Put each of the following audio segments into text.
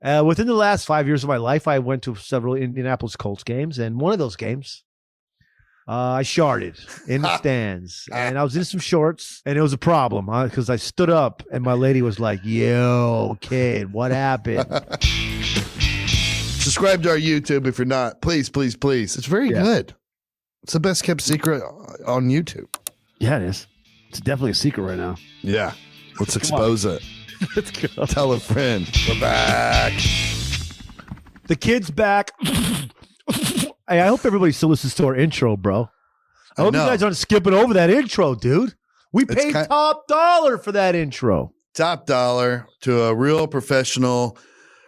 Within the last 5 years of my life, I went to several Indianapolis Colts games, and one of those games, I sharted in the stands, and I was in some shorts, and it was a problem because I stood up, and my lady was like, "Yo, kid, what happened?" Subscribe to our YouTube if you're not. Please, please, please. It's very good. It's the best kept secret on YouTube. Yeah, it is. It's definitely a secret right now. Yeah. Let's expose it. Let's go. Tell a friend. We're back. The kid's back. Hey, I hope everybody still listens to our intro, bro. I hope you guys aren't skipping over that intro, dude. We paid top dollar for that intro. Top dollar to a real professional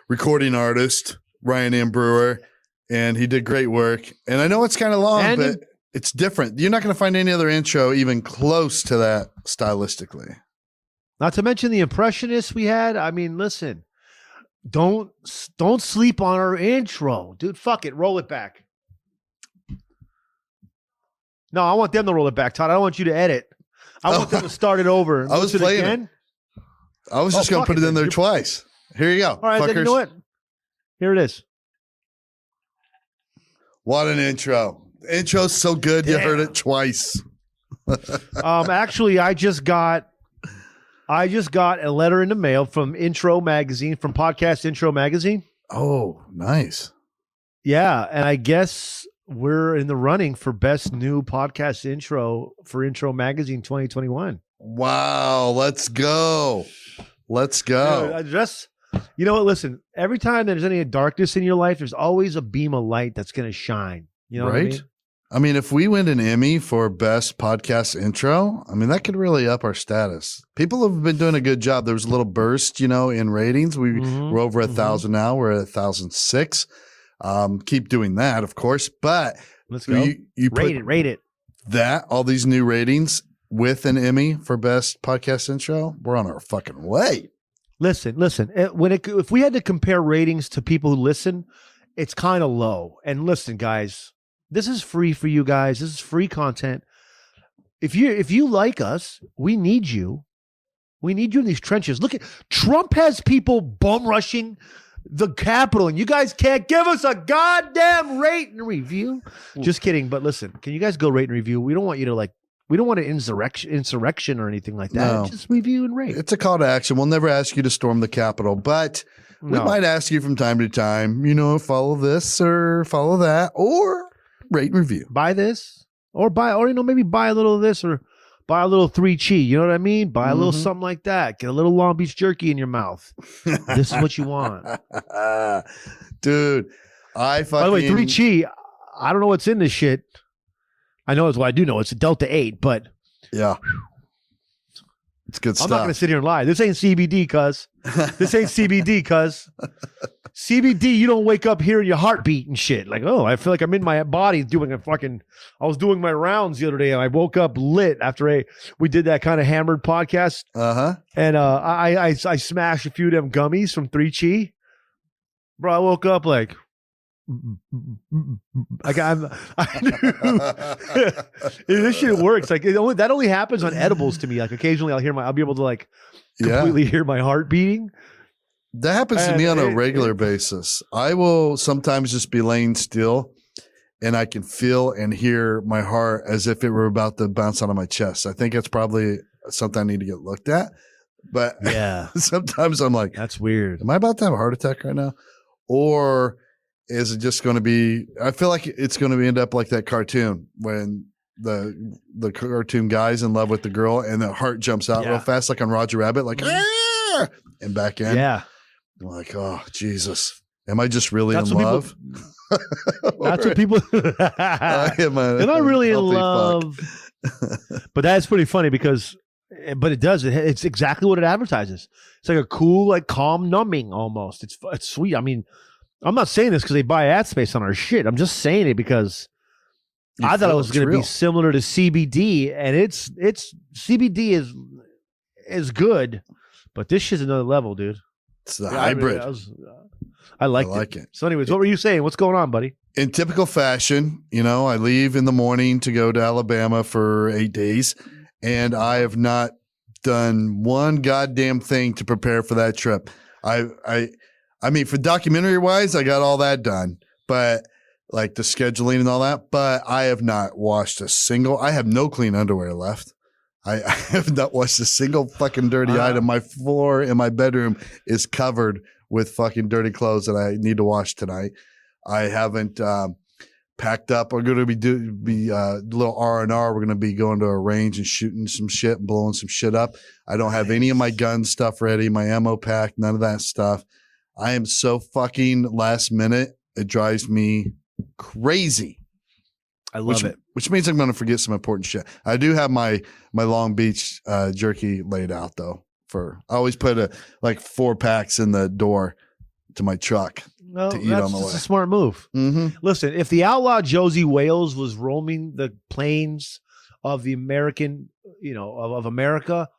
recording artist, Ryan M. Brewer, and he did great work. And I know it's kind of long, but it's different. You're not going to find any other intro even close to that stylistically. Not to mention the impressionists we had. I mean, listen, don't sleep on our intro, dude. Fuck it, roll it back. No, I want them to roll it back, Todd. I don't want you to edit. I want them to start it over. I was playing it. I was just going to put it in there twice. Here you go. All right, then you know what? Here it is. What an intro. The intro's so good. Damn. You heard it twice. Actually, I just got a letter in the mail from Intro Magazine, from Podcast Intro Magazine. Oh, nice. Yeah, and I guess we're in the running for best new podcast intro for Intro Magazine 2021. Wow, let's go. Let's go. You know what? Listen, every time there's any darkness in your life, there's always a beam of light that's going to shine. You know what I mean? I mean, if we win an Emmy for best podcast intro, I mean, that could really up our status. People have been doing a good job. There was a little burst, in ratings. We're over 1,000 now. We're at 1,006. Keep doing that, of course. But let's go. You rate it. That all these new ratings with an Emmy for best podcast intro, we're on our fucking way. Listen. If we had to compare ratings to people who listen, it's kind of low. And listen, guys. This is free for you guys. This is free content. If you like us, we need you. We need you in these trenches. Look at Trump has people bum rushing the Capitol, and you guys can't give us a goddamn rate and review. Just kidding. But listen, can you guys go rate and review? We don't want you to we don't want an insurrection or anything like that. No. Just review and rate. It's a call to action. We'll never ask you to storm the Capitol, but we might ask you from time to time, follow this or follow that, or rate and review. Buy this or maybe buy a little of this or buy a little 3 Chi. You know what I mean? Buy a little something like that. Get a little Long Beach jerky in your mouth. This is what you want. Dude, by the way, 3 Chi, I don't know what's in this shit. I know it's what I do know. It's a Delta 8, but yeah. It's good stuff. I'm not going to sit here and lie. This ain't CBD, cuz. This ain't CBD, cuz. CBD, you don't wake up hearing your heartbeat and shit. Like, oh, I feel like I'm in my body doing I was doing my rounds the other day and I woke up lit after we did that kind of hammered podcast. Uh-huh. And I smashed a few of them gummies from 3 Chi. Bro, I woke up like, I knew this shit works. Like that only happens on edibles to me. Like occasionally I'll be able to completely hear my heart beating. That happens to me on a regular basis. I will sometimes just be laying still and I can feel and hear my heart as if it were about to bounce out of my chest. I think that's probably something I need to get looked at. But yeah, sometimes I'm like, that's weird. Am I about to have a heart attack right now? Or is it just going to be, I feel like it's going to end up like that cartoon when the cartoon guy's in love with the girl and the heart jumps out real fast, like on Roger Rabbit, like, and back in. Yeah. I'm like, oh, Jesus. Am I just really in love? That's what people. They're not really in love. But that's pretty funny because, but it does. It's exactly what it advertises. It's like a cool, calm numbing almost. It's sweet. I mean, I'm not saying this because they buy ad space on our shit. I'm just saying it because I thought it was going to be similar to CBD, and it's CBD is good, but this shit's another level, dude. It's the hybrid. I like it. So anyways, what were you saying? What's going on, buddy? In typical fashion, I leave in the morning to go to Alabama for 8 days, and I have not done one goddamn thing to prepare for that trip. I I mean, for documentary wise, I got all that done, but like the scheduling and all that. But I have not washed a single. I have no clean underwear left. I have not washed a single fucking dirty item. My floor in my bedroom is covered with fucking dirty clothes that I need to wash tonight. I haven't packed up. We're going to be a little R&R. We're going to be going to a range and shooting some shit and blowing some shit up. I don't have any of my gun stuff ready, my ammo pack, none of that stuff. I am so fucking last minute. It drives me crazy. I love it. Which means I'm going to forget some important shit. I do have my Long Beach jerky laid out though. I always put like 4 packs in the door to my truck to eat on the way. That's a smart move. Mm-hmm. Listen, if the outlaw Josie Wales was roaming the plains of the American, of America,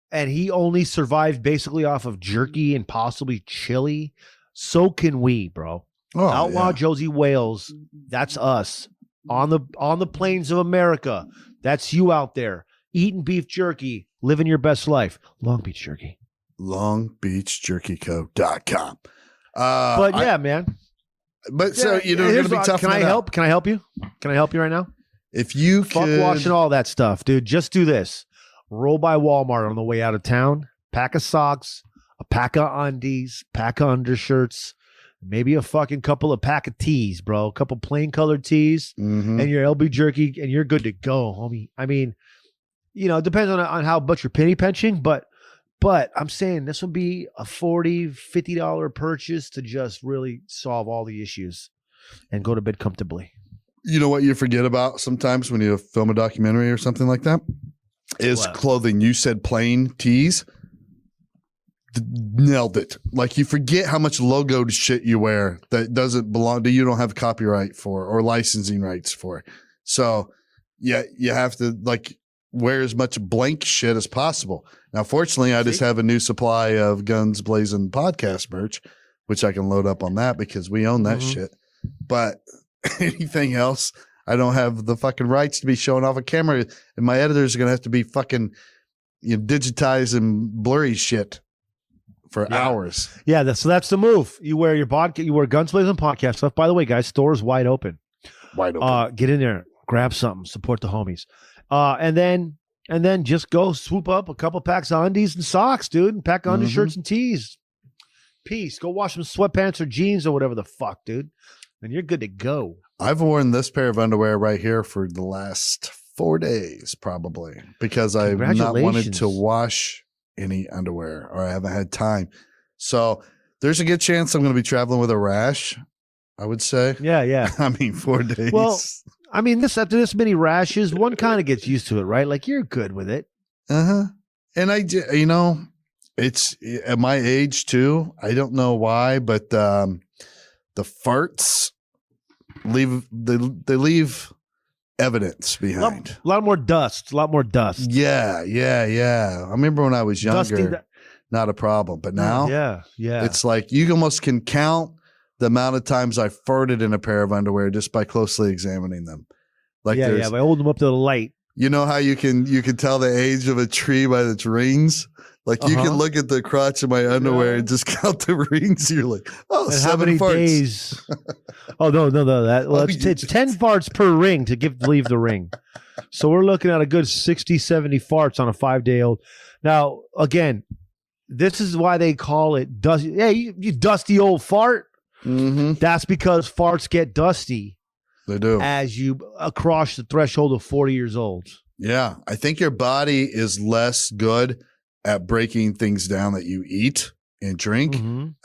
and he only survived basically off of jerky and possibly chili, so can we, bro. Oh, outlaw yeah. Josie Wales, that's us on the plains of America. That's you out there eating beef jerky, living your best life. Long Beach Jerky. LongBeachJerkyCo.com. But man. But so it's going to be tough. Can I help? Can I help you? Can I help you right now? If you fuck washing all that stuff, dude, just do this. Roll by Walmart on the way out of town. Pack of socks, a pack of undies, pack of undershirts, maybe a fucking pack of tees, bro. A couple plain colored tees, and your LB jerky, and you're good to go, homie. I mean, it depends on how much you're penny pinching, but I'm saying this will be a $40, $50 purchase to just really solve all the issues and go to bed comfortably. You know what you forget about sometimes when you film a documentary or something like that is clothing. You said plain tees. Nailed it. Like you forget how much logoed shit you wear that doesn't belong to you, don't have copyright for or licensing rights for. So yeah, you have to like wear as much blank shit as possible. Now, fortunately, I just have a new supply of Guns Blazin Podcast merch, which I can load up on that because we own that shit. But anything else, I don't have the fucking rights to be showing off a camera, and my editors are gonna have to be fucking digitize and blurry shit for hours. Yeah, so that's the move. You wear your Guns Blazin Podcast stuff. By the way, guys, store is wide open. Get in there, grab something, support the homies, and then just go swoop up a couple packs of undies and socks, dude, and pack undershirts and tees. Peace. Go wash some sweatpants or jeans or whatever the fuck, dude, and you're good to go. I've worn this pair of underwear right here for the last 4 days, probably, because I've not wanted to wash any underwear or I haven't had time. So there's a good chance I'm going to be traveling with a rash, I would say. Yeah. I mean, 4 days. Well, I mean, after this many rashes, one kind of gets used to it, right? Like you're good with it. And it's at my age too. I don't know why, but the farts leave evidence behind. A lot more dust. Yeah. I remember when I was younger, not a problem. But now, yeah, it's like you almost can count the amount of times I farted in a pair of underwear just by closely examining them. Like by holding them up to the light. You know how you can tell the age of a tree by its rings? Like you can look at the crotch of my underwear and just count the rings. You're like, and 7 farts. Days? Oh no! It's 10 farts per ring to leave the ring. So we're looking at a good 60, 70 farts on a 5-day-old. Now, again, this is why they call it dusty. Yeah, you dusty old fart. That's because farts get dusty. They do. As you cross the threshold of 40 years old. Yeah. I think your body is less good at breaking things down that you eat and drink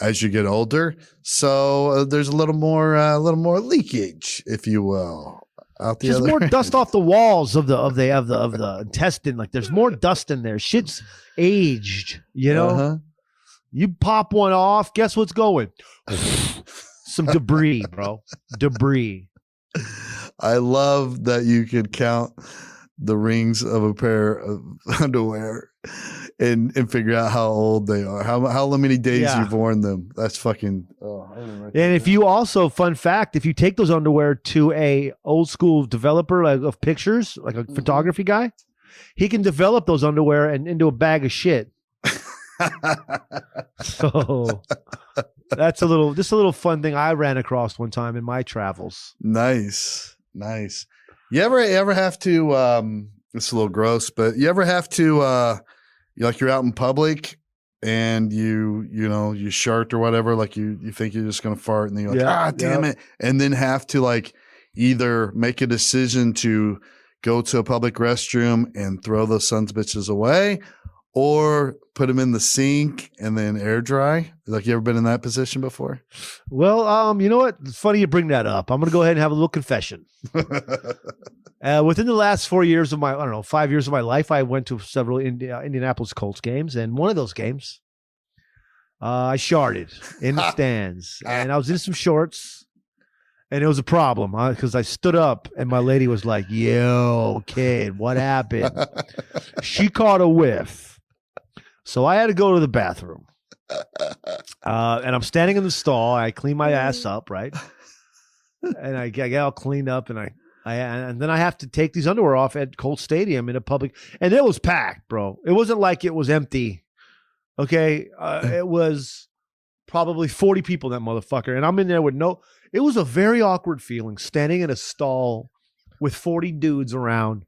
as you get older. So there's a little more leakage, if you will. Just more dust off the walls of the intestine. Like there's more dust in there. Shit's aged, You pop one off, guess what's going? Some debris, bro. Debris. I love that you could count the rings of a pair of underwear and figure out how old they are, how many days you've worn them. That's fucking. And if you also, fun fact, if you take those underwear to a old school developer of pictures, like a photography guy, he can develop those underwear and into a bag of shit. So That's a little fun thing I ran across one time in my travels. Nice. You ever have to? It's a little gross, but you ever have to? You're out in public and you shart or whatever. Like you think you're just gonna fart, and then you're like, damn it, and then have to like either make a decision to go to a public restroom and throw those sons of bitches away, or put them in the sink and then air dry. Like, you ever been in that position before? Well, you know what? It's funny you bring that up. I'm going to go ahead and have a little confession. Within the last 5 years of my life, I went to several Indianapolis Colts games. And one of those games, I sharted in the stands. And I was in some shorts. And it was a problem because I stood up and my lady was like, yo, kid, what happened? She caught a whiff. So I had to go to the bathroom. And I'm standing in the stall. I clean my ass up, right? And I get all cleaned up, and and then I have to take these underwear off at Colt Stadium in a public. And it was packed, bro. It wasn't like it was empty. Okay. It was probably 40 people in that motherfucker. And I'm in there with it was a very awkward feeling standing in a stall with 40 dudes around.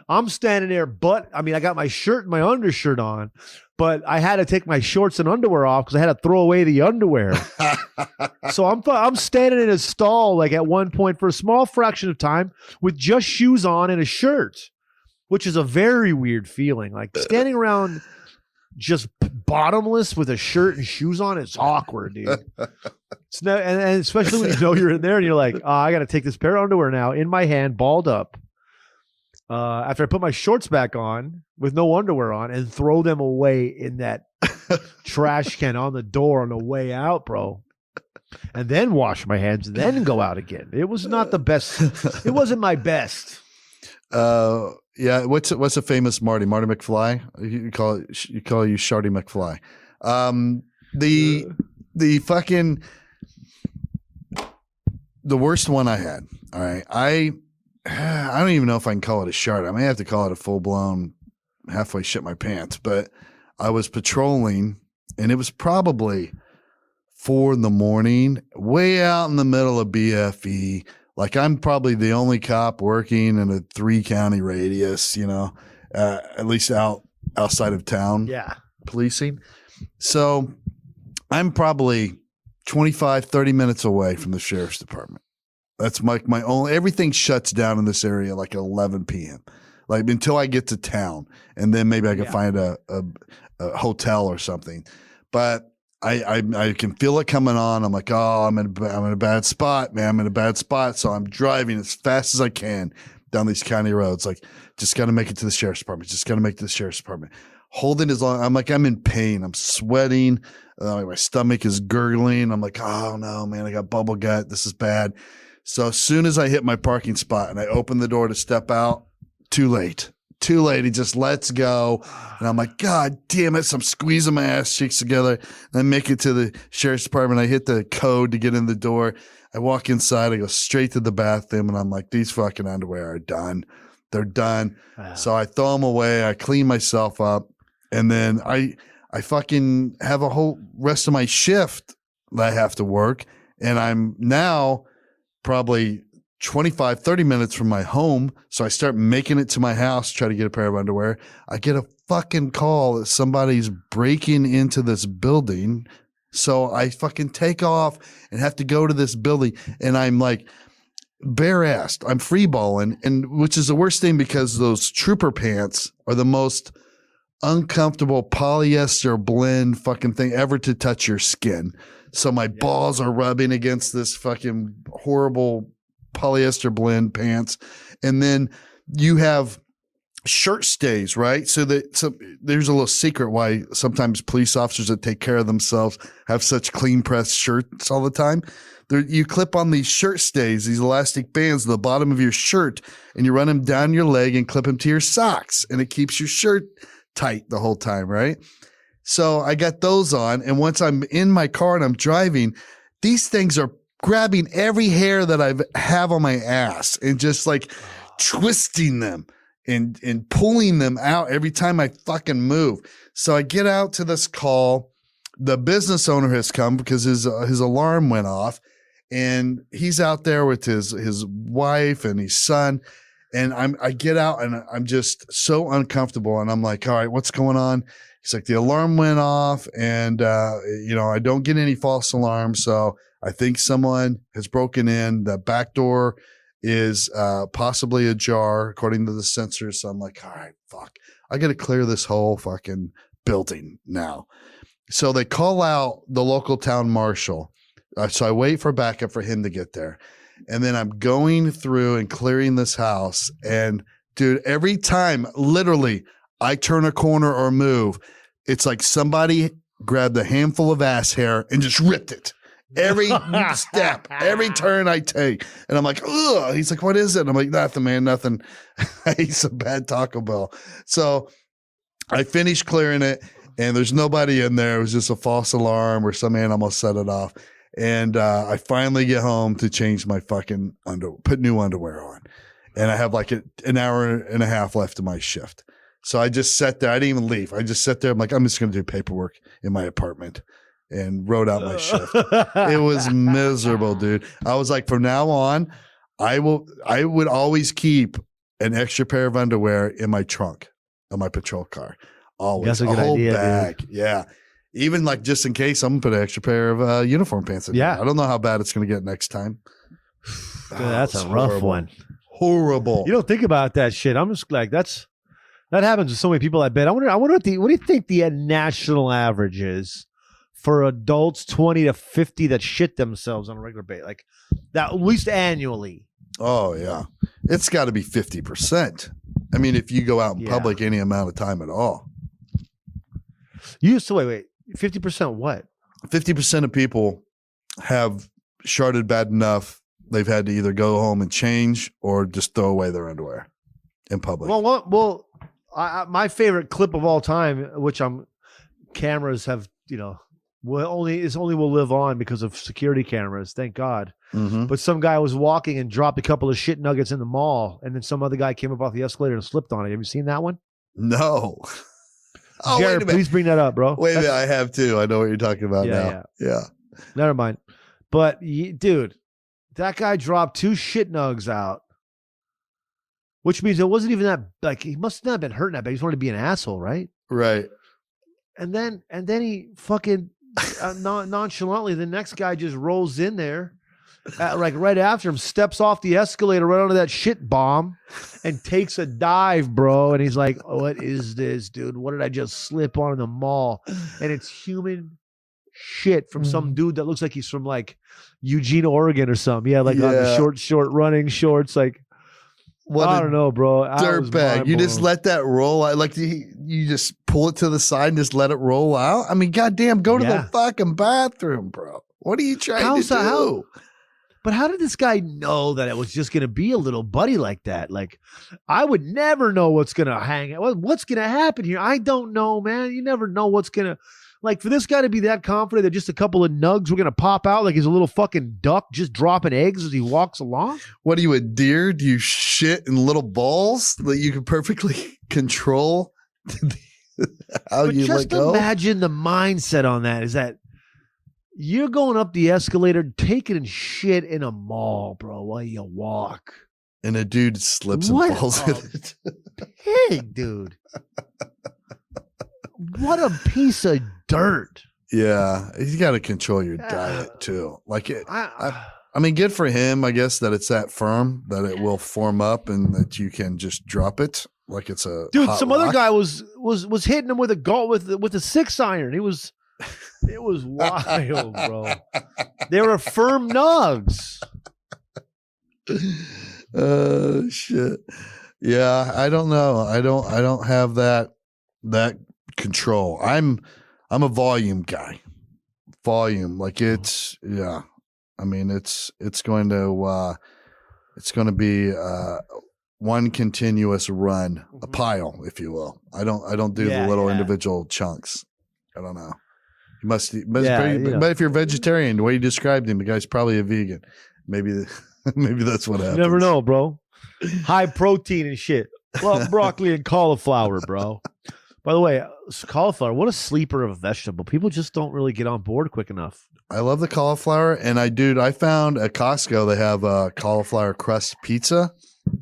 I'm standing there, I got my shirt and my undershirt on, but I had to take my shorts and underwear off because I had to throw away the underwear. So I'm standing in a stall like at one point for a small fraction of time with just shoes on and a shirt, which is a very weird feeling. Like standing around just bottomless with a shirt and shoes on, it's awkward, dude. And especially when you're in there and you're like, I got to take this pair of underwear now in my hand, balled up. After I put my shorts back on with no underwear on and throw them away in that trash can on the door on the way out, bro. And then wash my hands and then go out again. It was not the best. It wasn't my best. Yeah. What's a famous Marty McFly? You call you Sharty McFly. The worst one I had. All right. I don't even know if I can call it a shart. I may have to call it a full blown halfway shit my pants, but I was patrolling and it was probably 4 a.m, way out in the middle of BFE. Like, I'm probably the only cop working in a 3-county radius, at least outside of town. Yeah. Policing. So I'm probably 25, 30 minutes away from the sheriff's department. That's my only, everything shuts down in this area like at 11 p.m. Like, until I get to town, and then maybe I can find a hotel or something. But I can feel it coming on. I'm like, I'm in a bad spot, man. I'm in a bad spot. So I'm driving as fast as I can down these county roads. Like, just got to make it to the sheriff's department. Just got to make it to the sheriff's department. Holding as long. I'm in pain. I'm sweating. My stomach is gurgling. I'm like, oh no, man, I got bubble gut. This is bad. So as soon as I hit my parking spot and I open the door to step out, too late. He just lets go. And I'm like, God damn it. So I'm squeezing my ass cheeks together and I make it to the sheriff's department. I hit the code to get in the door. I walk inside. I go straight to the bathroom and I'm like, these fucking underwear are done. They're done. So I throw them away. I clean myself up. And then I fucking have a whole rest of my shift that I have to work. And I'm now probably 25, 30 minutes from my home. So I start making it to my house, try to get a pair of underwear. I get a fucking call that somebody's breaking into this building. So I fucking take off and have to go to this building. And I'm like bare-assed. I'm free-balling, and which is the worst thing because those trooper pants are the most uncomfortable polyester blend fucking thing ever to touch your skin. So my balls are rubbing against this fucking horrible polyester blend pants. And then you have shirt stays, right? So there's a little secret why sometimes police officers that take care of themselves have such clean pressed shirts all the time. You clip on these shirt stays, these elastic bands to the bottom of your shirt, and you run them down your leg and clip them to your socks, and it keeps your shirt tight the whole time, right? So I got those on, and once I'm in my car and I'm driving, these things are grabbing every hair that I have on my ass and just like twisting them and pulling them out every time I fucking move. So I get out to this call, the business owner has come because his alarm went off, and he's out there with his wife and his son. And I get out and I'm just so uncomfortable. And I'm like, all right, what's going on? He's like, the alarm went off and, I don't get any false alarms. So I think someone has broken in. The back door is possibly ajar according to the sensors. So I'm like, all right, fuck, I got to clear this whole fucking building now. So they call out the local town marshal. So I wait for backup for him to get there. And then I'm going through and clearing this house. And dude, every time literally I turn a corner or move, it's like somebody grabbed a handful of ass hair and just ripped it. Every step, every turn I take. And I'm like, ugh. He's like, what is it? And I'm like, nothing, man, nothing. I ate some bad Taco Bell. So I finished clearing it and there's nobody in there. It was just a false alarm or some animal set it off. And I finally get home to change my fucking put new underwear on. And I have like an hour and a half left of my shift. So I just sat there. I didn't even leave. I just sat there. I'm like, I'm just going to do paperwork in my apartment and wrote out my shift. It was miserable, dude. I was like, from now on, I would always keep an extra pair of underwear in my trunk of my patrol car. Always. That's a good whole idea, bag. dude. Yeah. Even like just in case, I'm gonna put an extra pair of uniform pants in. Yeah. There. I don't know how bad it's gonna get next time. Dude, that's a rough one. Horrible. You don't think about that shit. I'm just like, that happens to so many people. I bet. I wonder what do you think the national average is for adults 20 to 50 that shit themselves on a regular basis, like that, at least annually? Oh yeah, it's got to be 50%. I mean, if you go out in public any amount of time at all. You used to wait. 50% what? 50% of people have sharted bad enough they've had to either go home and change or just throw away their underwear in public. Well, my favorite clip of all time, which cameras have, will live on because of security cameras. Thank God. Mm-hmm. But some guy was walking and dropped a couple of shit nuggets in the mall, and then some other guy came up off the escalator and slipped on it. Have you seen that one? No. Oh, Jared, please bring that up, bro. Wait a minute, I have too. I know what you're talking about now. Yeah. Never mind. But dude, that guy dropped 2 shit nugs out, which means it wasn't even that, like, he must not have been hurting that bad. He just wanted to be an asshole, right? Right. And then he fucking nonchalantly, the next guy just rolls in there, like right after him, steps off the escalator right onto that shit bomb and takes a dive, bro. And he's like, what is this, dude? What did I just slip on in the mall? And it's human shit from some dude that looks like he's from like Eugene, Oregon or something. Yeah, like on the short running shorts. Like, I don't know, bro. Dirtbag. You just let that roll out. Like you just pull it to the side and just let it roll out. I mean, goddamn, go to the fucking bathroom, bro. What are you trying to do? But how did this guy know that it was just going to be a little buddy like that? Like, I would never know what's going to what's going to happen here. I don't know, man. You never know what's going to, like, for this guy to be that confident that just a couple of nugs were going to pop out like he's a little fucking duck just dropping eggs as he walks along. What are you, a deer? Do you shit in little balls that you can perfectly control how but you let go? Just imagine the mindset on that is that you're going up the escalator, taking shit in a mall, bro, while you walk. And a dude slips and falls in it. Pig, dude. What a piece of dirt. Yeah. You got to control your diet too. Like I mean, good for him, I guess, that it's that firm that it will form up and that you can just drop it like it's a dude. hot Some rock. other guy was hitting him with a 6-iron. It was wild, bro. They were firm nugs. Shit. Yeah, I don't know. I don't have that control. I'm a volume guy. Volume, like it's I mean, it's going to be one continuous run, a pile, if you will. I don't do the little individual chunks. I don't know. You must but if you're a vegetarian, the way you described him, the guy's probably a vegan. Maybe that's what happens. You never know, bro. High protein and shit. Love broccoli and cauliflower, bro. By the way, cauliflower, what a sleeper of a vegetable. People just don't really get on board quick enough. I love the cauliflower. And I found at Costco, they have a cauliflower crust pizza.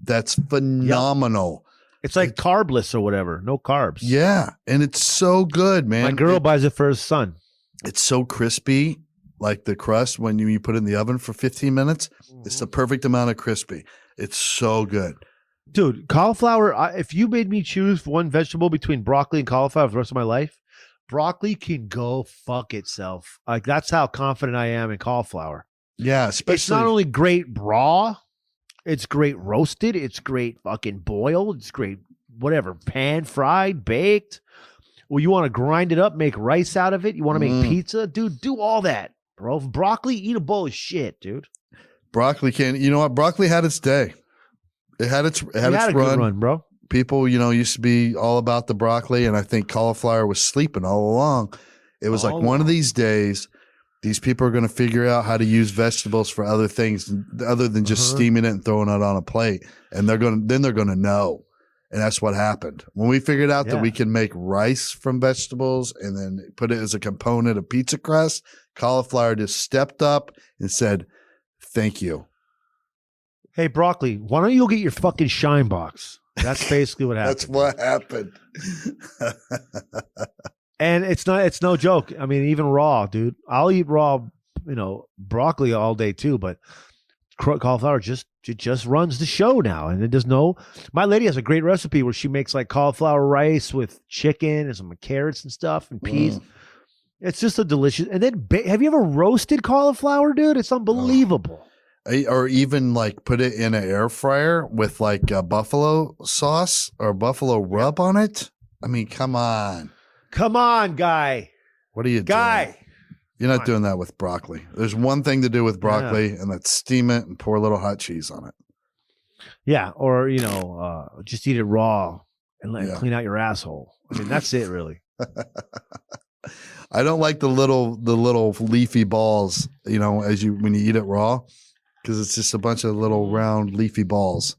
That's phenomenal. Yep. It's like carbless or whatever. No carbs. Yeah. And it's so good, man. My girl buys it for her son. It's so crispy, like the crust when you put it in the oven for 15 minutes. It's the perfect amount of crispy. It's so good. Dude, cauliflower, if you made me choose one vegetable between broccoli and cauliflower for the rest of my life, broccoli can go fuck itself. Like, that's how confident I am in cauliflower. Yeah, especially. It's not only great raw, it's great roasted, it's great fucking boiled, it's great whatever, pan fried, baked. Well, you want to grind it up, make rice out of it, you want to make pizza, dude, do all that, bro. Broccoli, eat a bowl of shit, dude. Broccoli you know what? Broccoli had its day. It had its good run, bro. People, used to be all about the broccoli, and I think cauliflower was sleeping all along. It was one of these days, these people are going to figure out how to use vegetables for other things other than just steaming it and throwing it on a plate. And they're going to know. And that's what happened. When we figured out that we can make rice from vegetables and then put it as a component of pizza crust, cauliflower just stepped up and said, "Thank you." Hey, broccoli, why don't you go get your fucking Shine box? That's basically what happened. That's what happened. And it's no joke. I mean, even raw, dude. I'll eat raw, broccoli all day too, but cauliflower just runs the show now. And it does my lady has a great recipe where she makes like cauliflower rice with chicken and some carrots and stuff and peas. It's just a delicious. And then have you ever roasted cauliflower, dude? It's unbelievable. Or even like put it in an air fryer with like a buffalo sauce or buffalo rub on it. I mean, come on. Come on, guy. What are you doing? You're not doing that with broccoli. There's one thing to do with broccoli, and that's steam it and pour a little hot cheese on it. Yeah, or, just eat it raw and clean out your asshole. I mean, that's it, really. I don't like the little leafy balls, when you eat it raw. Because it's just a bunch of little round leafy balls.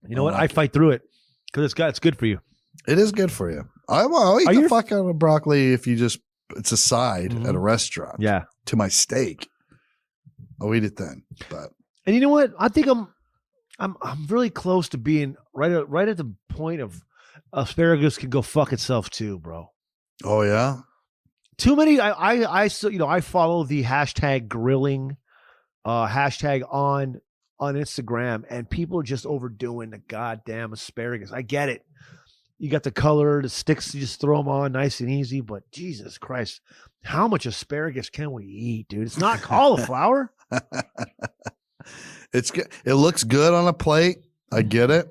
You know what? I fight through it because it's good for you. It is good for you. I'll eat the fuck out of broccoli if it's a side at a restaurant. Yeah. To my steak. I'll eat it then. And you know what? I think I'm really close to being right at the point of asparagus can go fuck itself too, bro. Oh yeah. Too many. I follow the hashtag grilling. Hashtag on Instagram, and people are just overdoing the goddamn asparagus. I get it. You got the color, the sticks, you just throw them on nice and easy, but Jesus Christ, how much asparagus can we eat, dude? It's not cauliflower. It's good. It looks good on a plate. I get it.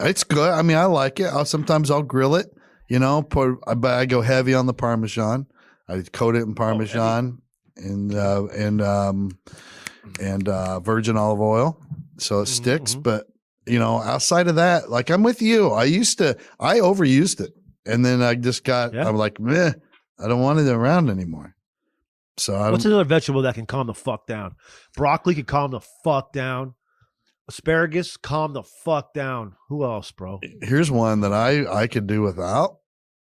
It's good. I mean, I like it. Sometimes I'll grill it, but I go heavy on the Parmesan. I coat it in Parmesan and virgin olive oil, so it sticks. But outside of that, like I'm with you. I overused it, and then I just I'm like, meh, I don't want it around anymore. So what's another vegetable that can calm the fuck down? Broccoli can calm the fuck down. Asparagus, calm the fuck down. Who else, bro? Here's one that I could do without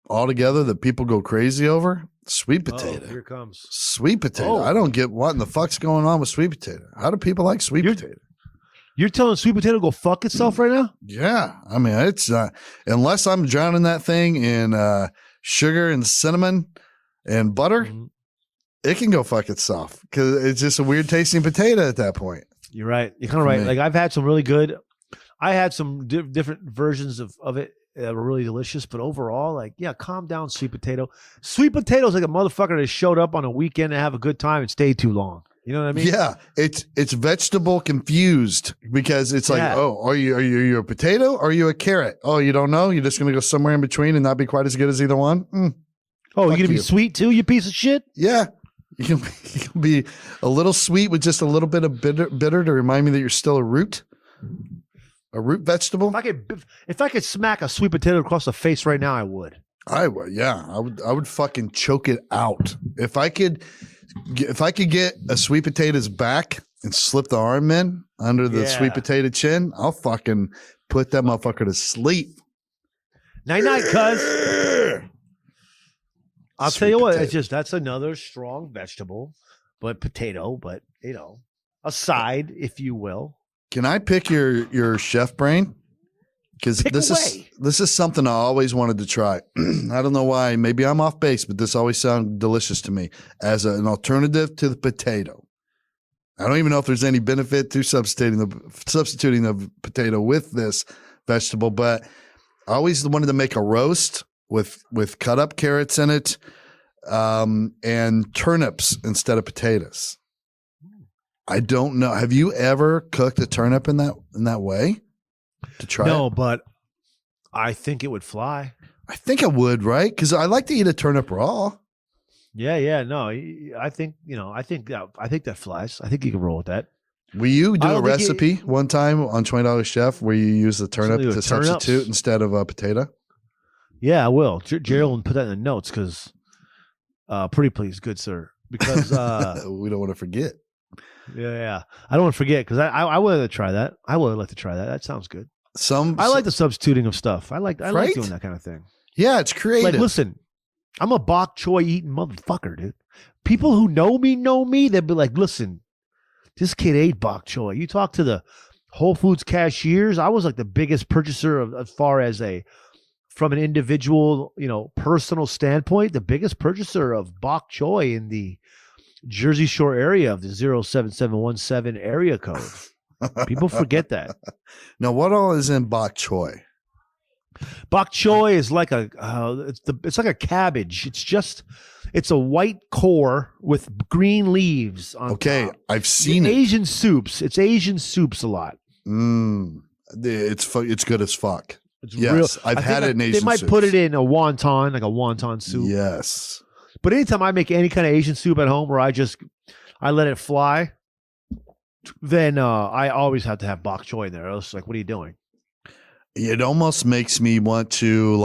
altogether that people go crazy over. Sweet potato. Oh, here it comes. Sweet potato. I don't get what in the fuck's going on with sweet potato. How do people like sweet potato? You're telling sweet potato to go fuck itself right now? Yeah. I mean, it's unless I'm drowning that thing in sugar and cinnamon and butter, it can go fuck itself because it's just a weird tasting potato at that point. You're right. You're kind of right. Like I've had some really good. I had some different versions of it. Were really delicious, but overall, calm down, sweet potato. Sweet potato is like a motherfucker that showed up on a weekend to have a good time and stayed too long. You know what I mean? Yeah, it's vegetable confused because it's like, are you a potato or are you a carrot? Oh, you don't know? You're just gonna go somewhere in between and not be quite as good as either one. Oh, you're gonna be sweet too, you piece of shit? Yeah, you can be a little sweet with just a little bit of bitter to remind me that you're still a root. A root vegetable. If I could smack a sweet potato across the face right now, I would. I would, yeah. I would fucking choke it out. If I could get a sweet potato's back and slip the arm in under the sweet potato chin, I'll fucking put that motherfucker to sleep. Night night, cuz. I'll Sweet tell you what, potato. it's just that's another strong vegetable, but potato, but a side, if you will. Can I pick your chef brain? Because Pick away. this is something I always wanted to try. I don't know why. Maybe I'm off base, but this always sounded delicious to me as an alternative to the potato. I don't even know if there's any benefit to substituting the potato with this vegetable, but I always wanted to make a roast with cut up carrots in it, and turnips instead of potatoes. I don't know. Have you ever cooked a turnip in that way to try? No, it? but I think it would fly. I think I would, right? Because I like to eat a turnip raw. Yeah, no, I think that flies. I think you can roll with that. Will you do I a don't think recipe one time on $20 Chef where you use the turnip Something to with turnips? substitute instead of a potato? Yeah, I will. Gerald will put that in the notes because, pretty please, good sir, because We don't want to forget. yeah, I don't want to forget because I would like to try that. I would like to try that. That sounds good. I like the substituting of stuff. I like Right? doing that kind of thing. Yeah, it's creative. Like, listen, I'm a bok choy eating motherfucker, dude. People who know me, they'll be like, listen, this kid ate bok choy. You talk to the Whole Foods cashiers. I was like the biggest purchaser of, as far as from an individual, personal standpoint, the biggest purchaser of bok choy in the Jersey Shore area of the 07717 area code. People forget that. Now, what all is in bok choy? Bok choy is like it's like a cabbage. It's a white core with green leaves on Okay, top. I've seen it. Asian soups. It's Asian soups a lot. It's good as fuck. It's Yes, real. I've had it in Asian They might soups. put it in a wonton, like a wonton soup. Yes. But anytime I make any kind of Asian soup at home where I let it fly, then I always have to have bok choy in there. Else, like, what are you doing? It almost makes me want to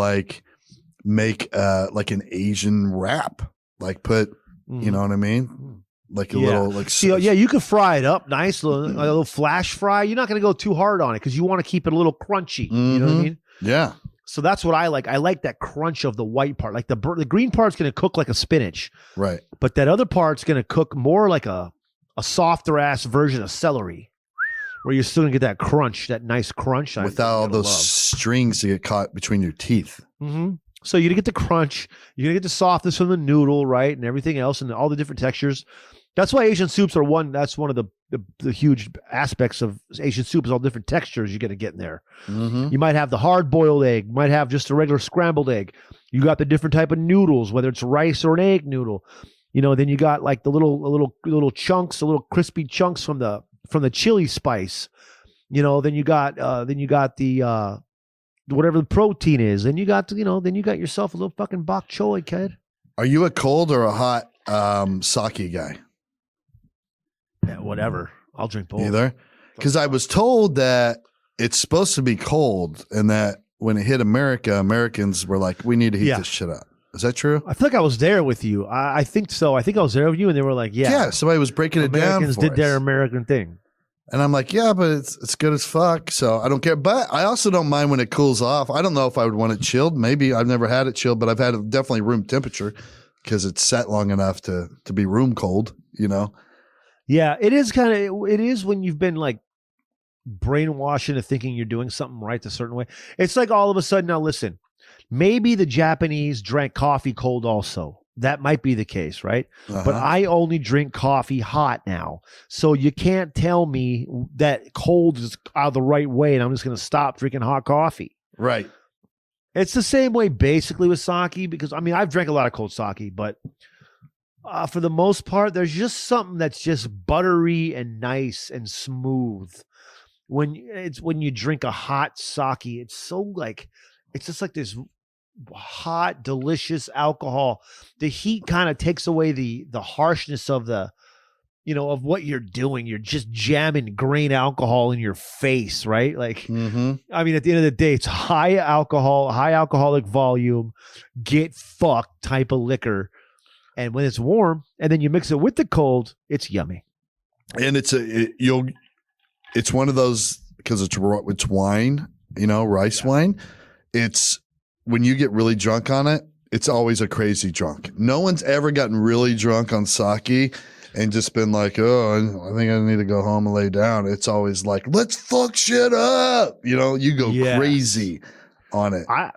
make like an Asian wrap, like put, you know what I mean? Like a little like. See, yeah, you could fry it up nice, like a little flash fry. You're not going to go too hard on it because you want to keep it a little crunchy. You know what I mean? Yeah. So that's what I like. I like that crunch of the white part. Like the green part's going to cook like a spinach, Right. but that other part's going to cook more like a softer ass version of celery, where you're still going to get that crunch, that nice crunch. Without all those strings to get caught between your teeth. Mm-hmm. So you're going to get the crunch. You're going to get the softness from the noodle, right? And everything else and all the different textures. That's why Asian soups are that's one of the huge aspects of Asian soup is all different textures you're going to get in there. Mm-hmm. You might have the hard boiled egg, you might have just a regular scrambled egg. You got the different type of noodles, whether it's rice or an egg noodle. Then you got like the little chunks, the little crispy chunks from the chili spice. Then you got the whatever the protein is. Then you got yourself a little fucking bok choy, kid. Are you a cold or a hot sake guy? Yeah, whatever. I'll drink both. Either. Because I was told that it's supposed to be cold and that when it hit America, Americans were like, we need to heat this shit up. Is that true? I feel like I was there with you. I think so. I think I was there with you, and they were like, "Yeah, somebody was breaking it down. Americans did their us. American thing." And I'm like, yeah, but it's good as fuck. So I don't care. But I also don't mind when it cools off. I don't know if I would want it chilled. Maybe I've never had it chilled, but I've had it definitely room temperature because it's set long enough to be room cold. Yeah, it is it is when you've been like brainwashed into thinking you're doing something right a certain way. It's like all of a sudden, now listen, maybe the Japanese drank coffee cold also. That might be the case, right? Uh-huh. But I only drink coffee hot now. So you can't tell me that cold is out of the right way and I'm just going to stop drinking hot coffee. Right. It's the same way basically with sake because, I've drank a lot of cold sake, but for the most part, there's just something that's just buttery and nice and smooth. When you drink a hot sake, it's so like, it's just like this hot, delicious alcohol. The heat kind of takes away the harshness of of what you're doing. You're just jamming grain alcohol in your face, right? Like, at the end of the day, it's high alcohol, high alcoholic volume, get fucked type of liquor. And when it's warm and then you mix it with the cold, it's yummy. And it's one of those, because it's wine, rice wine. It's when you get really drunk on it, it's always a crazy drunk. No one's ever gotten really drunk on sake and just been like, oh, I think I need to go home and lay down. It's always like, let's fuck shit up. You know, you go crazy on it. I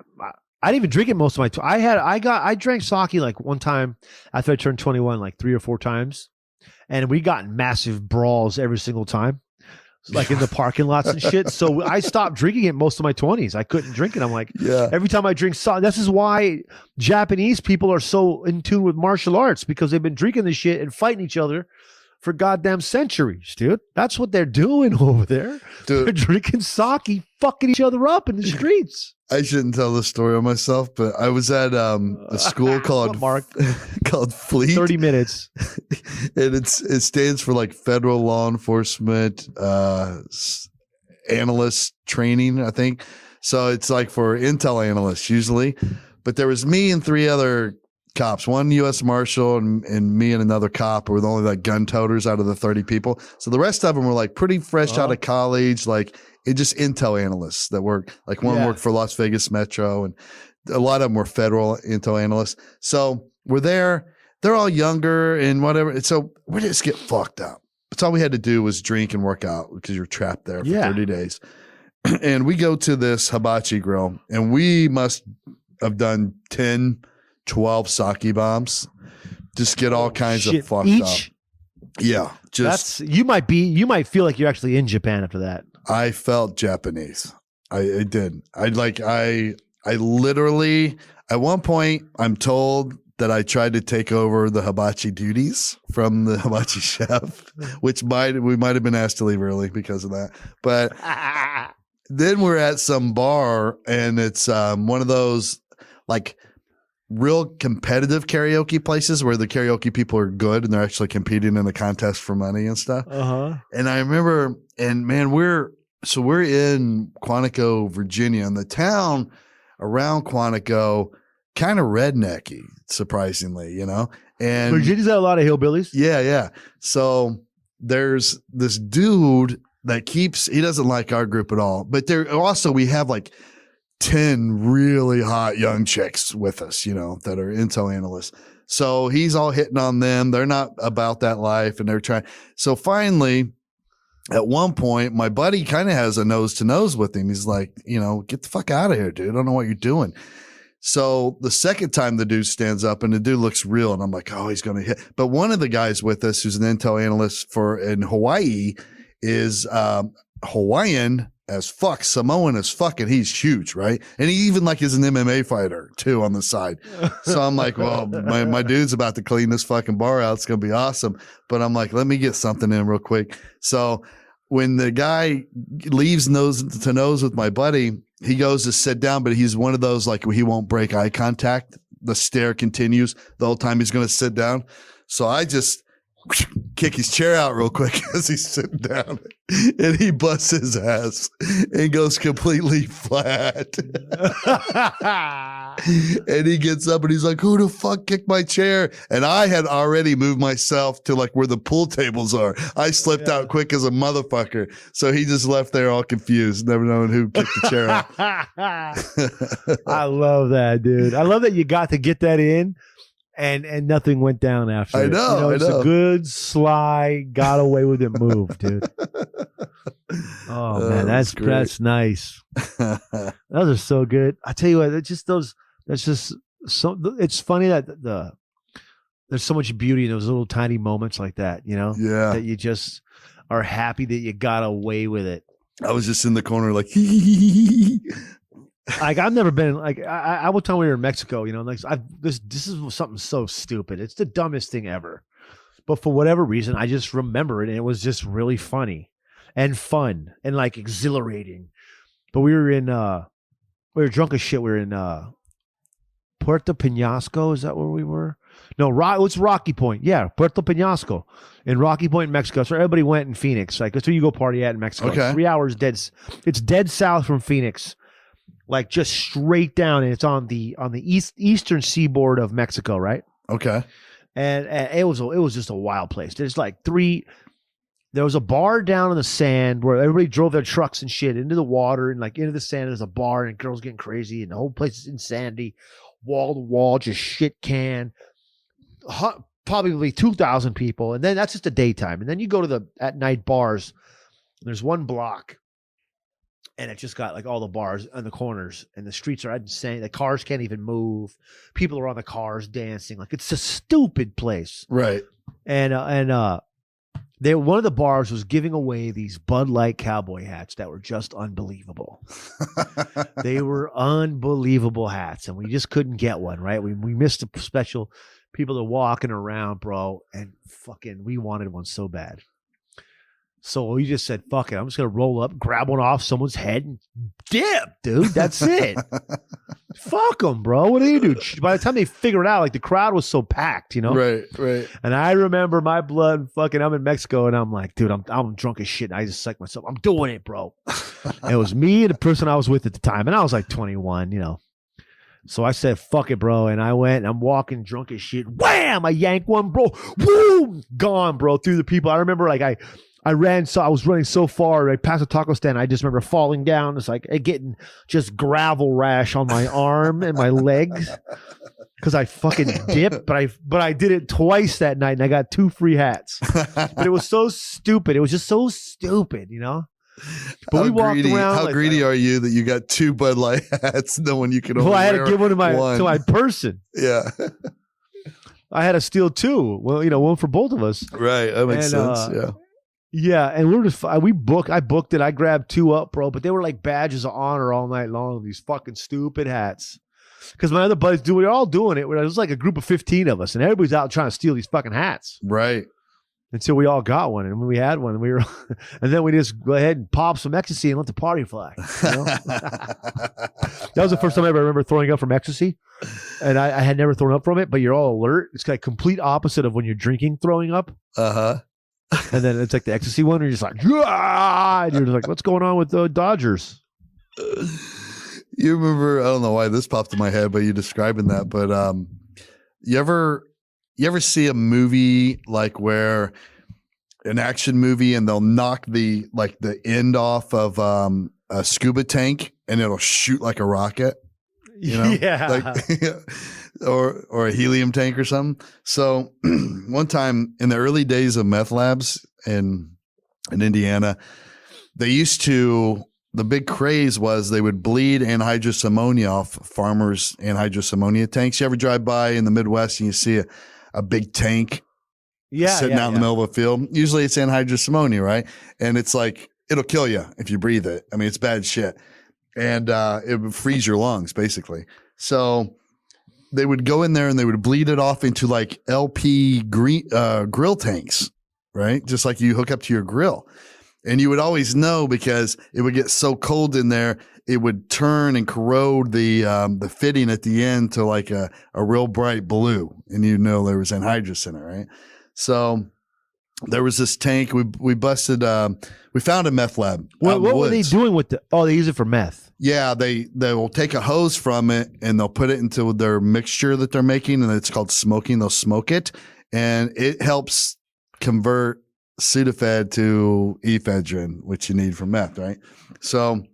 didn't even drink it most of my I drank sake like one time after I turned 21, like 3 or 4 times. And we got in massive brawls every single time, like in the parking lots and shit. So I stopped drinking it most of my 20s. I couldn't drink it. I'm like, every time I drink sake, this is why Japanese people are so in tune with martial arts, because they've been drinking this shit and fighting each other for goddamn centuries, dude. That's what they're doing over there. Dude, they're drinking sake, fucking each other up in the streets. I shouldn't tell this story on myself, but I was at a school called Fleet. 30 minutes. And it stands for like Federal Law Enforcement Analyst Training, I think. So it's like for intel analysts usually. But there was me and 3 other cops, 1 U.S. Marshal and me and another cop were the only like gun toters out of the 30 people. So the rest of them were like pretty fresh out of college, like it just intel analysts that work. Like one worked for Las Vegas Metro, and a lot of them were federal intel analysts. So we're there. They're all younger and whatever. And so we just get fucked up. That's all we had to do was drink and work out because you're trapped there for 30 days. And we go to this hibachi grill, and we must have done 10, 12 sake bombs. Just get all kinds of fucked up. Yeah. Just you might feel like you're actually in Japan after that. I felt Japanese. I did. I literally, at one point, I'm told that I tried to take over the hibachi duties from the hibachi chef, which we might have been asked to leave early because of that. But then we're at some bar, and it's one of those like real competitive karaoke places where the karaoke people are good and they're actually competing in a contest for money and stuff. And I remember, and man, we're in Quantico, Virginia, and the town around Quantico kind of rednecky, surprisingly, you know. And Virginia's got a lot of hillbillies. Yeah. So there's this dude that he doesn't like our group at all. But we have like 10 really hot young chicks with us, you know, that are intel analysts. So he's all hitting on them. They're not about that life, and they're trying. So finally, at one point, my buddy kind of has a nose to nose with him. He's like, you know, get the fuck out of here, dude. I don't know what you're doing. So the second time the dude stands up, and the dude looks real, and I'm like, oh, he's going to hit. But one of the guys with us who's an intel analyst in Hawaii is Hawaiian as fuck, Samoan as fuck, and he's huge, right? And he even like is an MMA fighter too on the side. So I'm like, well, my dude's about to clean this fucking bar out. It's gonna be awesome. But I'm like, let me get something in real quick. So when the guy leaves nose to nose with my buddy, he goes to sit down, but he's one of those like he won't break eye contact. The stare continues the whole time he's gonna sit down. So I just kick his chair out real quick as he's sitting down, and he busts his ass and goes completely flat. And he gets up and he's like, who the fuck kicked my chair? And I had already moved myself to like where the pool tables are. I slipped out quick as a motherfucker. So he just left there all confused, never knowing who kicked the chair out. I love that, dude. I love that you got to get that in. And nothing went down after. I know. It's a good, sly, got away with it move, dude. Oh man, that's nice. Those are so good. I tell you what, it's just it's funny that there's so much beauty in those little tiny moments like that, you know? Yeah. That you just are happy that you got away with it. I was just in the corner like like I've never been like I will tell when we were in Mexico, you know, like this is something so stupid. It's the dumbest thing ever. But for whatever reason, I just remember it, and it was just really funny and fun and like exhilarating. But we were drunk as shit. We were in Puerto Penasco. Is that where we were? No, it's Rocky Point. Yeah, Puerto Penasco in Rocky Point, Mexico. That's where everybody went in Phoenix. Like that's where you go party at in Mexico. Okay. 3 hours dead. It's dead south from Phoenix. Like just straight down, and it's on the eastern seaboard of Mexico, right? Okay. And it was just a wild place. There's like 3 there was a bar down in the sand where everybody drove their trucks and shit into the water and like into the sand. There's a bar and girls getting crazy and the whole place is insanity, wall to wall, just shit can. Probably 2,000 people. And then that's just the daytime. And then you go to the at night bars. There's one block and it just got like all the bars on the corners and the streets are insane. The cars can't even move. People are on the cars dancing. Like it's a stupid place. Right. And one of the bars was giving away these Bud Light cowboy hats that were just unbelievable. They were unbelievable hats, and we just couldn't get one, right? We missed a special. People are walking around, bro, and fucking we wanted one so bad. So we just said, fuck it. I'm just going to roll up, grab one off someone's head and dip, dude. That's it. Fuck them, bro. What do you do? By the time they figure it out, like the crowd was so packed, you know? Right. And I remember my blood fucking, I'm in Mexico and I'm like, dude, I'm drunk as shit. And I just psyched myself. I'm doing it, bro. It was me and the person I was with at the time. And I was like 21, you know? So I said, fuck it, bro. And I went and I'm walking drunk as shit. Wham! I yank one, bro. Boom! Gone, bro. Through the people. I remember like I was running so far, right past the taco stand. I just remember falling down. It's like getting just gravel rash on my arm and my legs because I fucking dipped. But I did it twice that night and I got 2 free hats. But it was so stupid. It was just so stupid, you know? But we walked around. How greedy are you that you got 2 Bud Light hats? No one you can only I had to wear give one to my one. person. Yeah. I had to steal 2. Well, you know, one for both of us. Right. That makes sense. Yeah. Yeah, and I booked it. I grabbed 2 up, bro, but they were like badges of honor all night long. These fucking stupid hats. Because my other buddies we're all doing it. It was like a group of 15 of us, and everybody's out trying to steal these fucking hats. Right. Until we all got one, and when we had one, and then we just go ahead and pop some ecstasy and let the party fly. You know? That was the first time I ever remember throwing up from ecstasy, and I had never thrown up from it. But you're all alert. It's like complete opposite of when you're drinking, throwing up. And then it's like the ecstasy one, where you're just like, yeah, and you're just like, what's going on with the Dodgers? You remember? I don't know why this popped in my head, but you describing that. But you ever see a movie like where an action movie and they'll knock the end off of a scuba tank and it'll shoot like a rocket? You know, yeah. or a helium tank or something. So one time in the early days of meth labs in Indiana, the big craze was they would bleed anhydrous ammonia off farmers' anhydrous ammonia tanks. You ever drive by in the Midwest and you see a big tank sitting out in the middle of a field? Usually it's anhydrous ammonia, right? And it's like, it'll kill you if you breathe it. I mean, it's bad shit. And it would freeze your lungs, basically. So they would go in there and they would bleed it off into like LP grill tanks, right? Just like you hook up to your grill. And you would always know because it would get so cold in there, it would turn and corrode the fitting at the end to like a real bright blue. And you know there was anhydrous in it, right? So there was this tank. We busted. We found a meth lab. What were they doing with they use it for meth. Yeah, they will take a hose from it and they'll put it into their mixture that they're making, and it's called smoking. They'll smoke it, and it helps convert Sudafed to ephedrine, which you need for meth, right? So,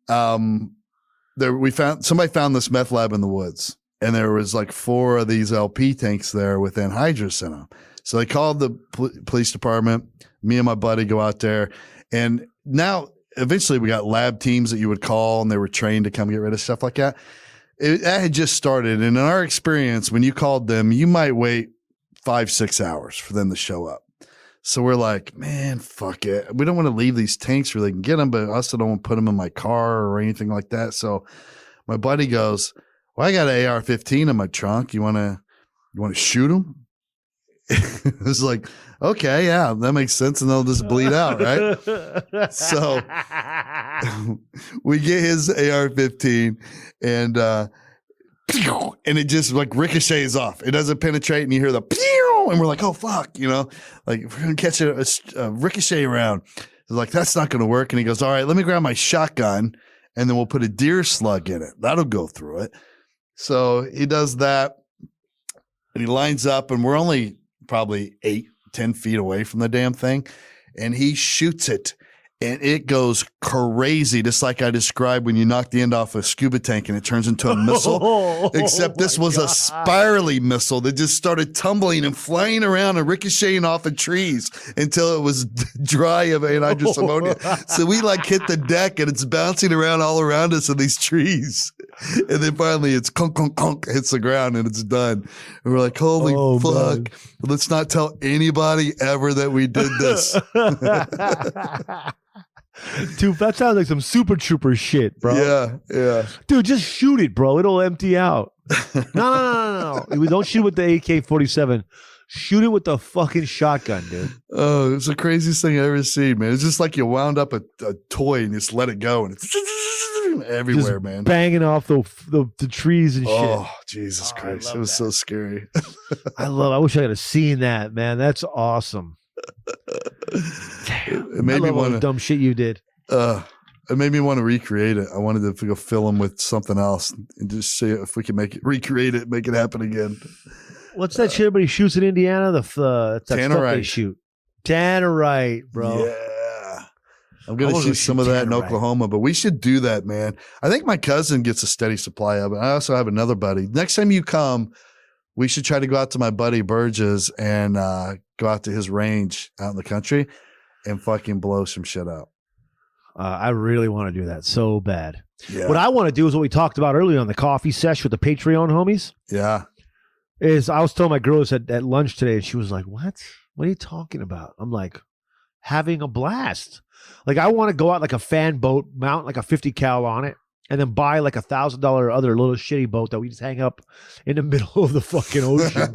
somebody found this meth lab in the woods, and there was like 4 of these LP tanks there with anhydrous in them. So they called the police department. Me and my buddy go out there, and now eventually we got lab teams that you would call, and they were trained to come get rid of stuff like that. That had just started, and in our experience, when you called them, you might wait 5-6 hours for them to show up. So we're like, man, fuck it. We don't want to leave these tanks where they can get them, but I also don't want to put them in my car or anything like that. So my buddy goes, well, I got an AR-15 in my trunk. You want to shoot them? It's like, okay, yeah, that makes sense. And they'll just bleed out, right? So we get his AR-15 and it just like ricochets off. It doesn't penetrate, and you hear the pew, and we're like, oh fuck, you know, like we're gonna catch a ricochet round. It's like, that's not gonna work. And he goes, all right, let me grab my shotgun, and then we'll put a deer slug in it. That'll go through it. So he does that, and he lines up, and we're only probably 8-10 feet away from the damn thing. and he shoots it. And it goes crazy, just like I described when you knock the end off a scuba tank and it turns into a missile. Except this was a spirally missile that just started tumbling and flying around and ricocheting off of trees until it was dry of anhydrous ammonia. So we like hit the deck and it's bouncing around all around us in these trees. And then finally it's conk, conk, conk, hits the ground and it's done. And we're like, holy fuck. Man. Let's not tell anybody ever that we did this. Dude, that sounds like some Super Trooper shit, bro. Yeah. Dude, just shoot it, bro. It'll empty out. No. We don't shoot with the AK-47. Shoot it with the fucking shotgun, dude. Oh, it's the craziest thing I've ever seen, man. It's just like you wound up a toy and just let it go, and it's everywhere, just man. Banging off the trees and shit. Oh, Jesus Christ. It was so scary. I wish I could have seen that, man. That's awesome. Damn. It made me want to dumb shit you did. It made me want to recreate it. I wanted to go fill them with something else and just see if we can recreate it, make it happen again. What's that shit everybody shoots in Indiana? That stuff they shoot. Tannerite, bro. Yeah. I'm going to shoot some of that in Oklahoma, but we should do that, man. I think my cousin gets a steady supply of it. I also have another buddy. Next time you come, we should try to go out to my buddy Burgess and go out to his range out in the country and fucking blow some shit up. I really want to do that so bad. Yeah. What I want to do is what we talked about earlier on the coffee sesh with the Patreon homies. Yeah. Is I was telling my girls at lunch today, and she was like, "What? What are you talking about?" I'm like, having a blast. Like, I want to go out like a fan boat, mount like a 50 cal on it, and then buy like $1,000 other little shitty boat that we just hang up in the middle of the fucking ocean.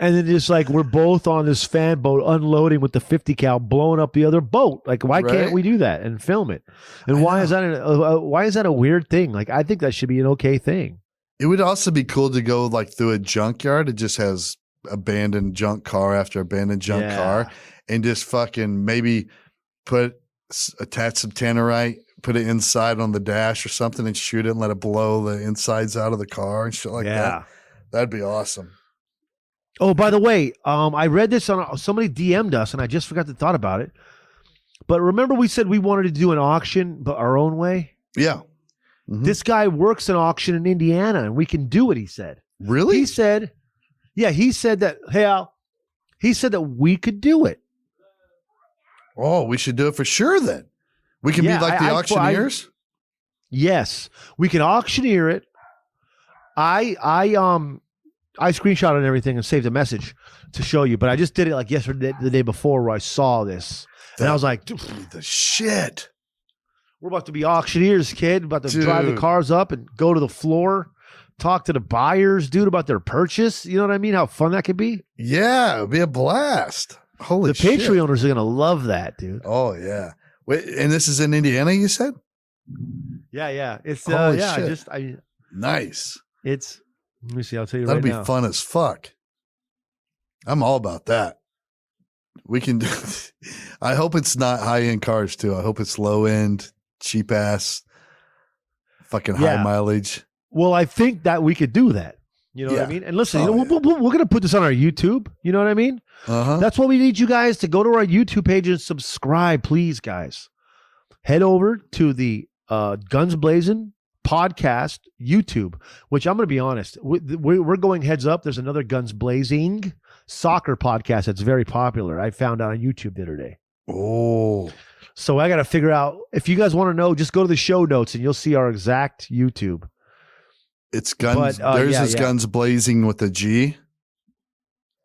And then just like we're both on this fan boat unloading with the 50 cal, blowing up the other boat. Like, why can't we do that and film it? And why is that a weird thing? Like, I think that should be an okay thing. It would also be cool to go like through a junkyard. It just has abandoned junk car after abandoned junk car, and just fucking maybe attach some tannerite, put it inside on the dash or something, and shoot it and let it blow the insides out of the car and shit like that. That'd be awesome. Oh, by the way, I read this on somebody DM'd us, and I just forgot to thought about it. But remember, we said we wanted to do an auction, but our own way. Yeah. Mm-hmm. This guy works an auction in Indiana, and we can do it. He said. Really? He said, yeah. He said that. Hey, Al. He said that we could do it. Oh, we should do it for sure. Then we can be like the auctioneers. Yes, we can auctioneer it. I screenshotted and everything and saved a message to show you, but I just did it like yesterday, the day before, where I saw this, and I was like, dude, the shit. We're about to be auctioneers, kid. About to drive the cars up and go to the floor, talk to the buyers, dude, about their purchase. You know what I mean? How fun that could be? Yeah, it'd be a blast. Holy shit. The Patreon owners are going to love that, dude. Oh, yeah. Wait, and this is in Indiana, you said? Yeah. It's, shit. Nice. Let me see. I'll tell you right now. That'll be fun as fuck. I'm all about that. We can do I hope it's not high-end cars, too. I hope it's low-end, cheap-ass, fucking high mileage. Well, I think that we could do that. You know what I mean? And listen, we're going to put this on our YouTube. You know what I mean? Uh-huh. That's why we need you guys to go to our YouTube page and subscribe, please, guys. Head over to the Guns Blazin Podcast YouTube, which I'm going to be honest, we're going heads up. There's another Guns Blazing soccer podcast that's very popular. I found out on YouTube the other day. Oh. So I got to figure out, if you guys want to know, just go to the show notes and you'll see our exact YouTube. It's Guns. Theirs is Guns Blazing with a G.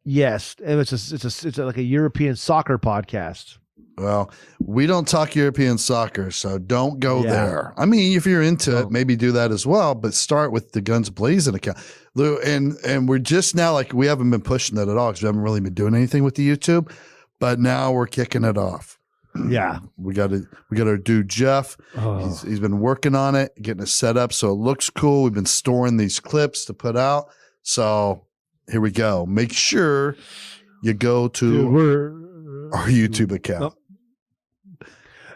Yes, and it's like a European soccer podcast. Well, we don't talk European soccer, so don't go there. I mean, if you're into it, maybe do that as well, but start with the Guns Blazin account. And we're just now, like, we haven't been pushing that at all because we haven't really been doing anything with the YouTube, but now we're kicking it off. Yeah. We got our dude Jeff. Oh. He's been working on it, getting it set up so it looks cool. We've been storing these clips to put out. So here we go. Make sure you go to our YouTube account.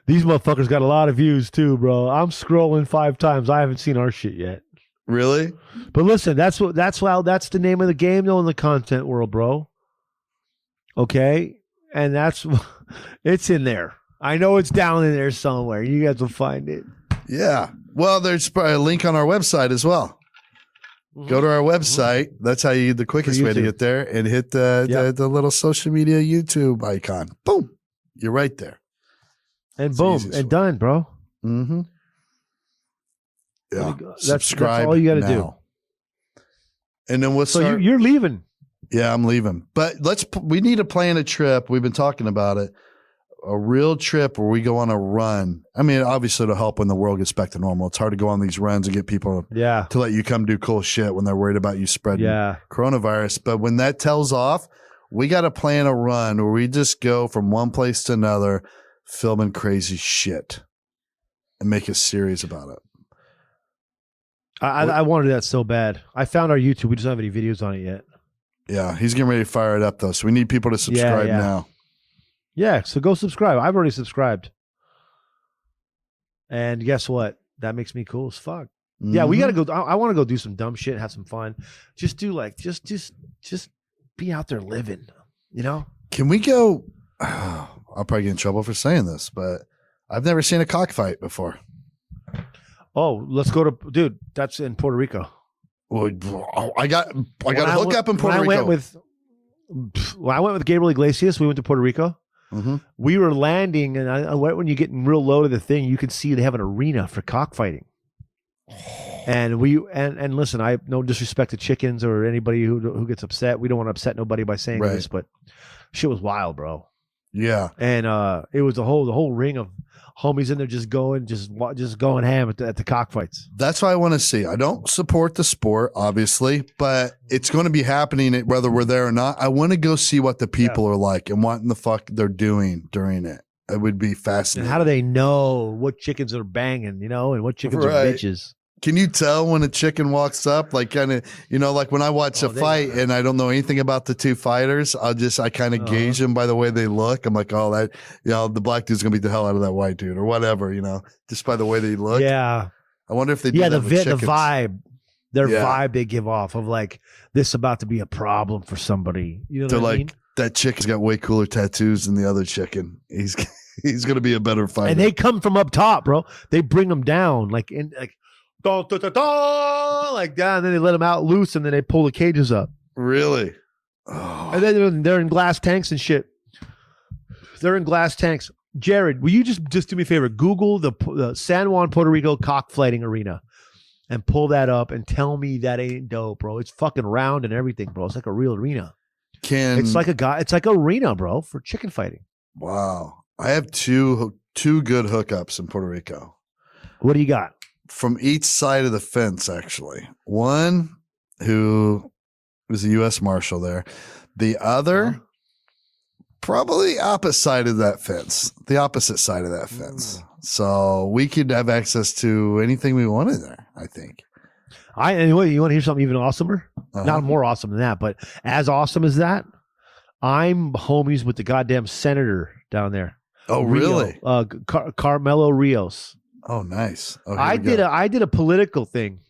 These motherfuckers got a lot of views too, bro. I'm scrolling 5 times. I haven't seen our shit yet. Really? But listen, that's the name of the game though in the content world, bro. Okay? And that's It's in there. I know it's down in there somewhere. You guys will find it. Yeah. Well, there's probably a link on our website as well. Go to our website. That's how the quickest way to get there, and hit the little social media YouTube icon. Boom. You're right there. And boom, and done, bro. Mm-hmm. Yeah. Subscribe. That's all you got to do. And then we'll start. You're leaving. Yeah, I'm leaving. But we need to plan a trip. We've been talking about it. A real trip where we go on a run. I mean, obviously it'll help when the world gets back to normal. It's hard to go on these runs and get people to let you come do cool shit when they're worried about you spreading coronavirus. But when that tells off, we got to plan a run where we just go from one place to another filming crazy shit and make a series about it. I wanted that so bad. I found our YouTube. We just don't have any videos on it yet. Yeah, he's getting ready to fire it up though. So we need people to subscribe now. Yeah, so go subscribe. I've already subscribed. And guess what? That makes me cool as fuck. Mm-hmm. Yeah, we got to go. I want to go do some dumb shit, have some fun. Just do just be out there living, you know? Can we go? I'll probably get in trouble for saying this, but I've never seen a cockfight before. Oh, let's go to, dude, that's in Puerto Rico. Well, I got a hookup in Puerto Rico. When I went with Gabriel Iglesias, we went to Puerto Rico. Mm-hmm. We were landing, and when you're getting real low to the thing, you can see they have an arena for cockfighting. And and listen, I have no disrespect to chickens or anybody who gets upset. We don't want to upset nobody by saying this, but shit was wild, bro. Yeah, and it was the whole ring of homies in there just going ham at the cockfights. That's what I want to see. I don't support the sport, obviously, but it's going to be happening whether we're there or not. I want to go see what the people are like and what in the fuck they're doing during it. It would be fascinating. And how do they know what chickens are banging, you know, and what chickens are bitches? Can you tell when a chicken walks up? Like kind of, you know, like when I watch a fight and I don't know anything about the two fighters, I kind of gauge them by the way they look. I'm like, oh, that, you know, the black dude's gonna beat the hell out of that white dude or whatever, you know, just by the way they look. Yeah. I wonder if they do that with chickens. The vibe, vibe they give off of like this about to be a problem for somebody. You know what I mean? That chicken's got way cooler tattoos than the other chicken. He's gonna be a better fighter. And they come from up top, bro. They bring them down like like that, and then they let them out loose, and then they pull the cages up. Really? Oh. And then they're in glass tanks and shit. They're in glass tanks. Jared, will you just do me a favor? Google the San Juan, Puerto Rico cockfighting arena and pull that up and tell me that ain't dope, bro. It's fucking round and everything, bro. It's like a real arena. It's like an arena, bro, for chicken fighting. Wow. I have two good hookups in Puerto Rico. What do you got? From each side of the fence, actually. One who was a U.S. Marshal there. The other, probably opposite side of that fence. The opposite side of that fence. So we could have access to anything we wanted there, I think. Anyway, you want to hear something even awesomer? Not more awesome than that, but as awesome as that, I'm homies with the goddamn senator down there. Oh, really? Carmelo Rios. Oh, nice. Oh, I did a political thing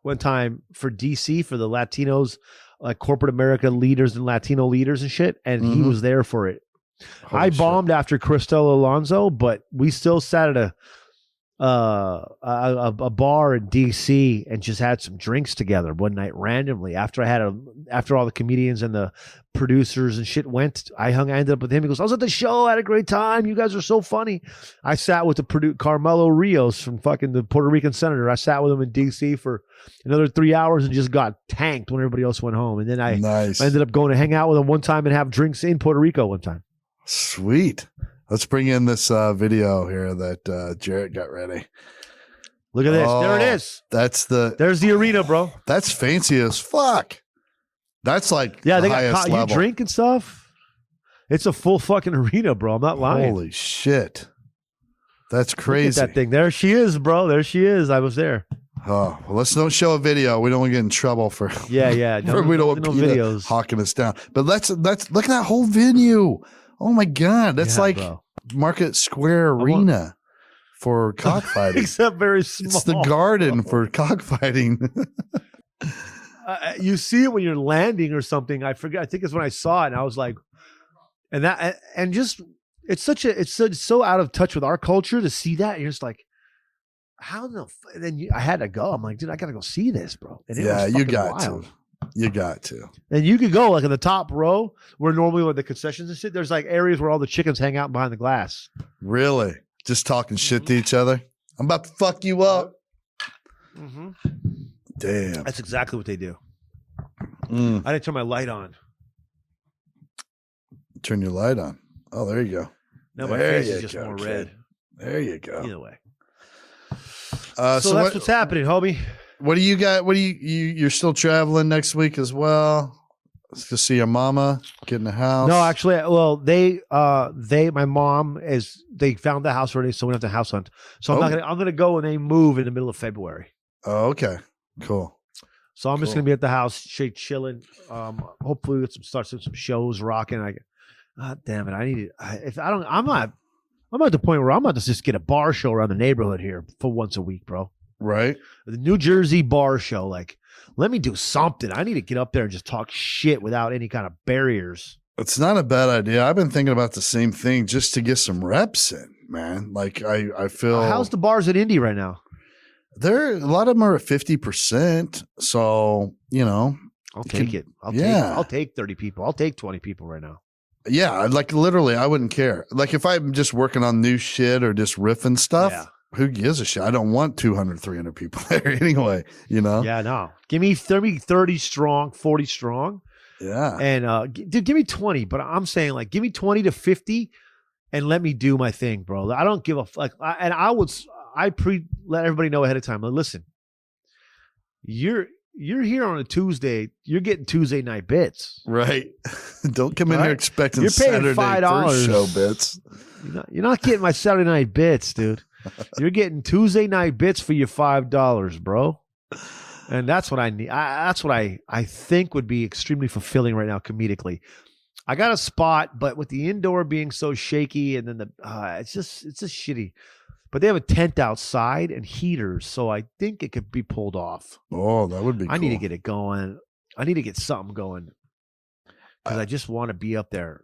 one time for DC for the Latinos, like corporate America leaders and Latino leaders and shit, and he was there for it. I bombed after Cristela Alonso, but we still sat at a bar in DC and just had some drinks together one night randomly after all the comedians and the producers and shit went. I ended up with him. He goes, I was at the show, I had a great time. You guys are so funny. I sat with the Carmelo Rios from fucking the Puerto Rican senator. I sat with him in DC for another 3 hours and just got tanked when everybody else went home. And then I ended up going to hang out with him one time and have drinks in Puerto Rico one time. Sweet. Let's bring in this video here that Jarrett got ready. Look at this. There it is. There's the arena, bro. That's fancy as fuck. That's like they got you drink and stuff. It's a full fucking arena, bro. I'm not lying. Holy shit. That's crazy. Look at that thing. There she is, bro. There she is. I was there. Oh, well, let's don't show a video. We don't want to get in trouble for yeah. we don't want videos hawking us down. But let's look at that whole venue. Oh my God. That's Market Square Arena for cockfighting. Except very small. It's the garden for cockfighting. You see it when you're landing or something. I forget. I think it's when I saw it and I was like, and just it's so out of touch with our culture to see that. And you're just like, how the? And then I had to go. I'm like, dude, I gotta go see this, bro. And it was you fucking got wild. to. You got to. And you could go like in the top row where normally with the concessions and shit, there's like areas where all the chickens hang out behind the glass. Really? Just talking shit to each other? I'm about to fuck you up. Mm-hmm. Damn. That's exactly what they do. Mm. I didn't turn my light on. Turn your light on. Oh, there you go. No, my There face you is just go, more kid. red. There you go. Either way. So that's what's happening, homie. What do you got? What do you're still traveling next week as well? To see your mama get in the house? No, actually, well, my mom they found the house already, so we have to house hunt. So I'm gonna go when they move in the middle of February. Oh, okay. Cool. So I'm just gonna be at the house, straight chilling. Hopefully we start some shows rocking. God damn it, I'm at the point where I'm about to just get a bar show around the neighborhood here for once a week, bro. Right. The New Jersey bar show. Like, let me do something. I need to get up there and just talk shit without any kind of barriers. It's not a bad idea. I've been thinking about the same thing just to get some reps in, man. Like I feel. How's the bars at Indy right now? A lot of them are at 50%. So, I'll take it. I'll take 30 people. I'll take 20 people right now. Yeah. Like literally, I wouldn't care. Like if I'm just working on new shit or just riffing stuff, who gives a shit? I don't want 200, 300 people there anyway, Yeah, no. Give me 30 strong, 40 strong. Yeah. And dude, give me 20. But I'm saying like, give me 20 to 50 and let me do my thing, bro. I don't give a fuck. I let everybody know ahead of time. Like, listen, you're here on a Tuesday. You're getting Tuesday night bits, right? Don't come in here expecting you're paying Saturday $5 show bits. You're not getting my Saturday night bits, dude. You're getting Tuesday night bits for your $5, bro. And that's what I need. That's what I think would be extremely fulfilling right now, comedically. I got a spot, but with the indoor being so shaky, and then it's just shitty. But they have a tent outside and heaters, so I think it could be pulled off. Oh, that would be cool. I need to get it going. I need to get something going because I just want to be up there.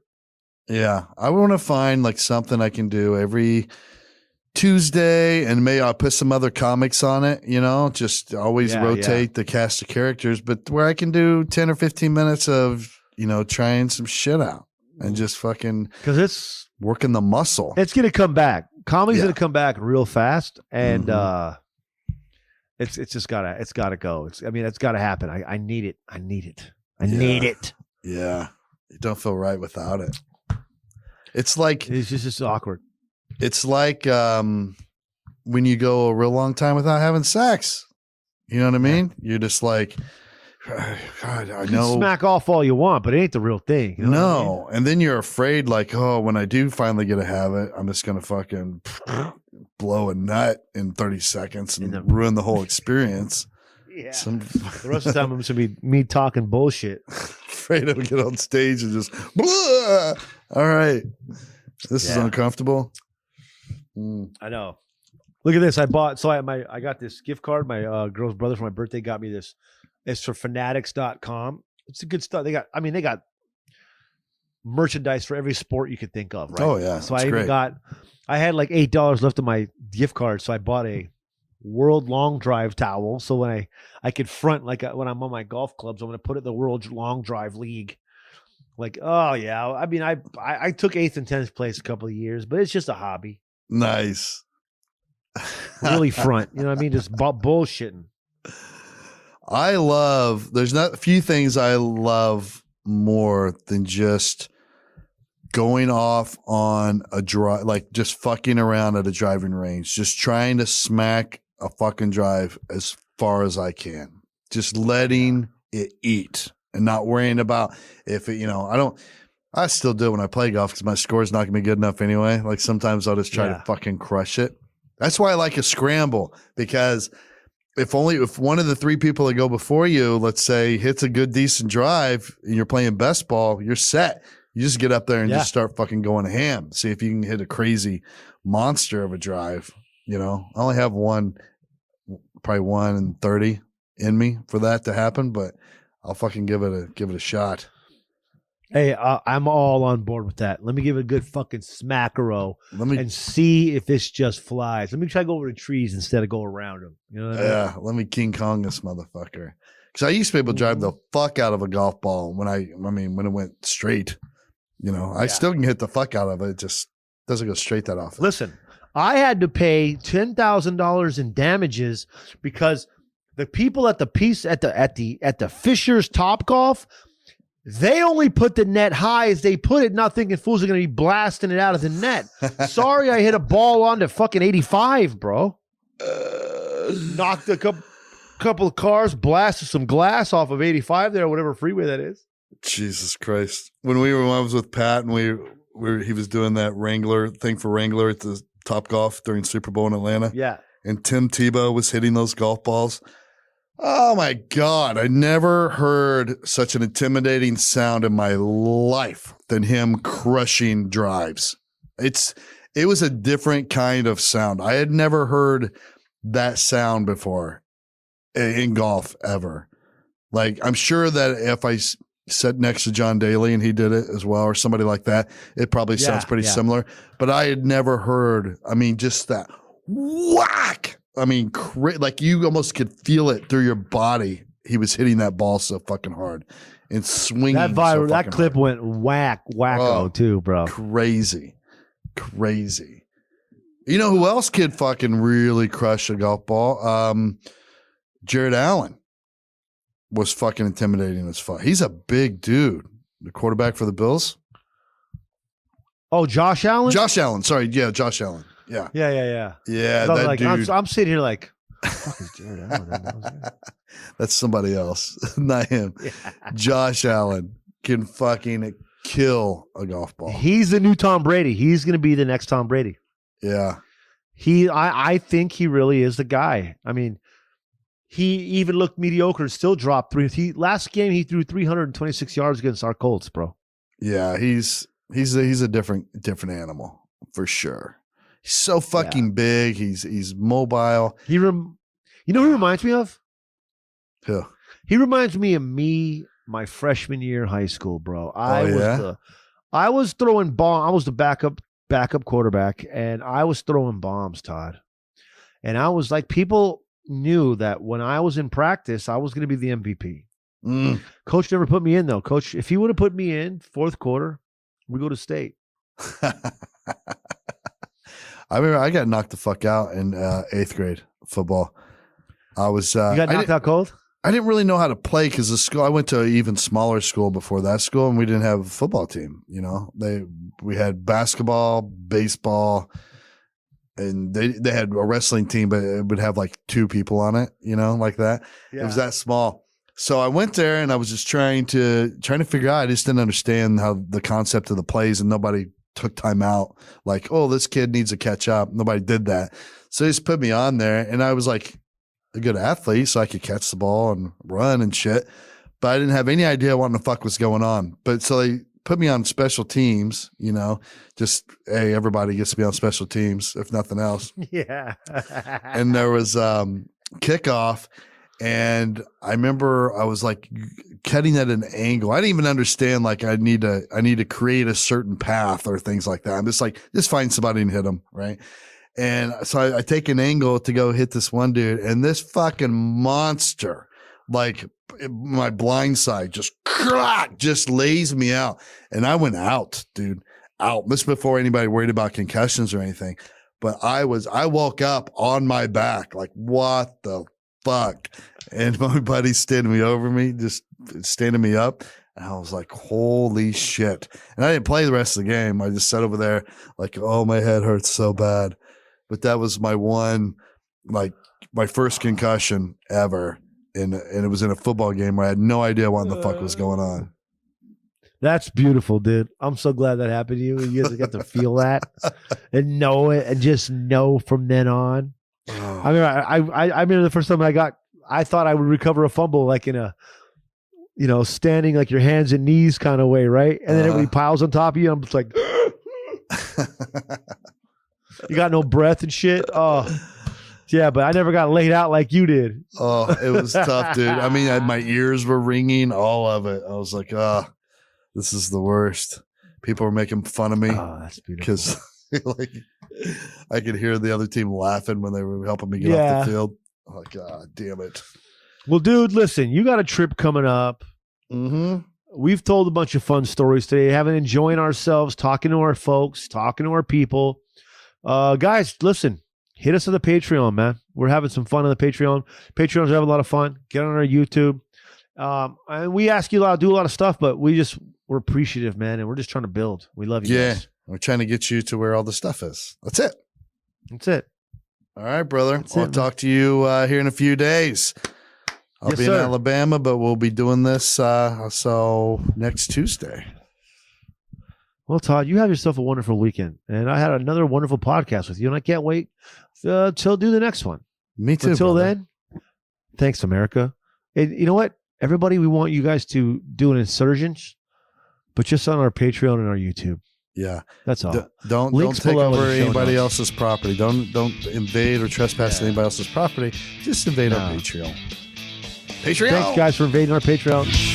Yeah, I want to find like something I can do every Tuesday, and maybe I'll put some other comics on it, just always rotate the cast of characters, but where I can do 10 or 15 minutes of, trying some shit out and just fucking because it's working the muscle. It's going to come back. Comedy's going to come back real fast. And it's just gotta go. It's gotta happen. I need it. I need it. Yeah. You don't feel right without it. It's like, it's just awkward. It's like when you go a real long time without having sex. You know what I mean? You're just like, God, I know. Smack off all you want, but it ain't the real thing. You know what I mean? And then you're afraid, like, oh, when I do finally get to have it, I'm just going to fucking blow a nut in 30 seconds and ruin the whole experience. Yeah. The rest of the time, I'm just going to be me talking bullshit. Afraid I'll get on stage and just, blah! All right. This is uncomfortable. I know. Look at this. I got this gift card. My girl's brother for my birthday got me this. It's for fanatics.com. It's a good stuff. They got merchandise for every sport you could think of, right? Oh yeah. So I had like $8 left in my gift card. So I bought a World Long Drive towel. So when I could front, like when I'm on my golf clubs, I'm going to put it in the World Long Drive League. Like, oh yeah. I took 8th and 10th place a couple of years, but it's just a hobby. Nice. Really front. You know what I mean? Just bullshitting. There's not a few things I love more than just going off on a drive, like just fucking around at a driving range, just trying to smack a fucking drive as far as I can, just letting it eat and not worrying about if it, I still do it when I play golf because my score's not going to be good enough anyway. Like sometimes I'll just try to fucking crush it. That's why I like a scramble, because if one of the 3 people that go before you, let's say, hits a good, decent drive and you're playing best ball, you're set. You just get up there and just start fucking going ham. See if you can hit a crazy monster of a drive. I only have probably 1 in 30 in me for that to happen, but I'll fucking give it a shot. Hey, I'm all on board with that. Let me give it a good fucking smackero and see if this just flies. Let me try to go over the trees instead of go around them. You know what I mean? Yeah, let me King Kong this motherfucker. Because I used to be able to drive the fuck out of a golf ball when it went straight. You know, I still can hit the fuck out of it. It just doesn't go straight that often. Listen, I had to pay $10,000 in damages because the people at the Fisher's Top Golf, they only put the net high as they put it, not thinking fools are going to be blasting it out of the net. Sorry, I hit a ball onto fucking 85, bro. Knocked a couple of cars, blasted some glass off of 85 there, whatever freeway that is. Jesus Christ! When I was with Pat and he was doing that Wrangler thing for Wrangler at the Top Golf during Super Bowl in Atlanta. Yeah, and Tim Tebow was hitting those golf balls. Oh my God. I never heard such an intimidating sound in my life than him crushing drives. It was a different kind of sound. I had never heard that sound before in golf ever. Like, I'm sure that if I sat next to John Daly and he did it as well, or somebody like that, it probably sounds pretty similar. But I had never heard, just that whack. Like you almost could feel it through your body. He was hitting that ball so fucking hard and swinging. That clip went wacko too, bro. Crazy. You know who else could fucking really crush a golf ball? Jared Allen was fucking intimidating as fuck. He's a big dude. The quarterback for the Bills. Oh, Josh Allen? Josh Allen. Sorry. Yeah, Josh Allen. Yeah. Yeah, that dude. I'm sitting here like, what the fuck is Jared Allen? That's somebody else, not him. Yeah. Josh Allen can fucking kill a golf ball. He's the new Tom Brady. He's going to be the next Tom Brady. Yeah. I think he really is the guy. He even looked mediocre, still dropped last game he threw 326 yards against our Colts, bro. Yeah, he's a different animal for sure. He's so fucking big. He's mobile. You know who he reminds me of? Who? He reminds me of me my freshman year in high school, bro. I was throwing bombs. I was the backup quarterback, and I was throwing bombs, Todd. And I was like, people knew that when I was in practice, I was going to be the MVP. Coach never put me in, though. Coach, if he would have put me in fourth quarter, we go to state. I remember I got knocked the fuck out in 8th grade football. I was. You got knocked out cold? I didn't really know how to play because the school I went to an even smaller school before that school, and we didn't have a football team. You know, we had basketball, baseball, and they had a wrestling team, but it would have like 2 people on it. You know, like that. Yeah. It was that small. So I went there and I was just trying to figure out. I just didn't understand how the concept of the plays, and nobody took time out. Like, oh, this kid needs to catch up. Nobody did that. So they just put me on there, and I was like a good athlete, so I could catch the ball and run and shit. But I didn't have any idea what the fuck was going on. But so they put me on special teams, you know, just, hey, everybody gets to be on special teams, if nothing else. Yeah. And there was kickoff. And I remember I was like cutting at an angle. I didn't even understand like I need to create a certain path or things like that. I'm just like, just find somebody and hit them, right? And so I take an angle to go hit this one dude, and this fucking monster, like my blind side, just lays me out. And I went out, dude, out. This before anybody worried about concussions or anything. But I woke up on my back, like, what the fuck? And my buddy standing me up. And I was like, holy shit. And I didn't play the rest of the game. I just sat over there like, oh, my head hurts so bad. But that was my first concussion ever. And it was in a football game where I had no idea what the fuck was going on. That's beautiful, dude. I'm so glad that happened to you. You guys get to feel that and know it and just know from then on. Oh. I remember the first time I thought I would recover a fumble like in a, you know, standing like your hands and knees kind of way, right? And then everybody piles on top of you. I'm just like, you got no breath and shit. Oh, yeah, but I never got laid out like you did. Oh, it was tough, dude. I mean, my ears were ringing, all of it. I was like, This is the worst. People are making fun of me Oh, that's beautiful. because like I could hear the other team laughing when they were helping me get off the field. Oh, God damn it. Well, dude, listen, you got a trip coming up. Mm-hmm. We've told a bunch of fun stories today, having enjoying ourselves, talking to our folks, talking to our people. Guys, listen, hit us on the Patreon, man. We're having some fun on the Patreon. Patreons are having a lot of fun. Get on our YouTube. And we ask you to do a lot of stuff, but we're appreciative, man, and we're just trying to build. We love you guys. We're trying to get you to where all the stuff is. That's it. That's it. All right, brother. That's I'll it, talk to you here in a few days. I'll Yes, be sir. in Alabama, but we'll be doing this so next Tuesday. Well, Todd, you have yourself a wonderful weekend, and I had another wonderful podcast with you, and I can't wait till do the next one. Me too. Until brother. then, thanks, America. And you know what? Everybody, we want you guys to do an insurgence, but just on our Patreon and our YouTube. Yeah. That's all. Don't Links take below in over the show anybody notes. else's property. Don't invade or trespass anybody else's property. Just invade our No. Patreon. Patreon. Thanks, guys, for invading our Patreon.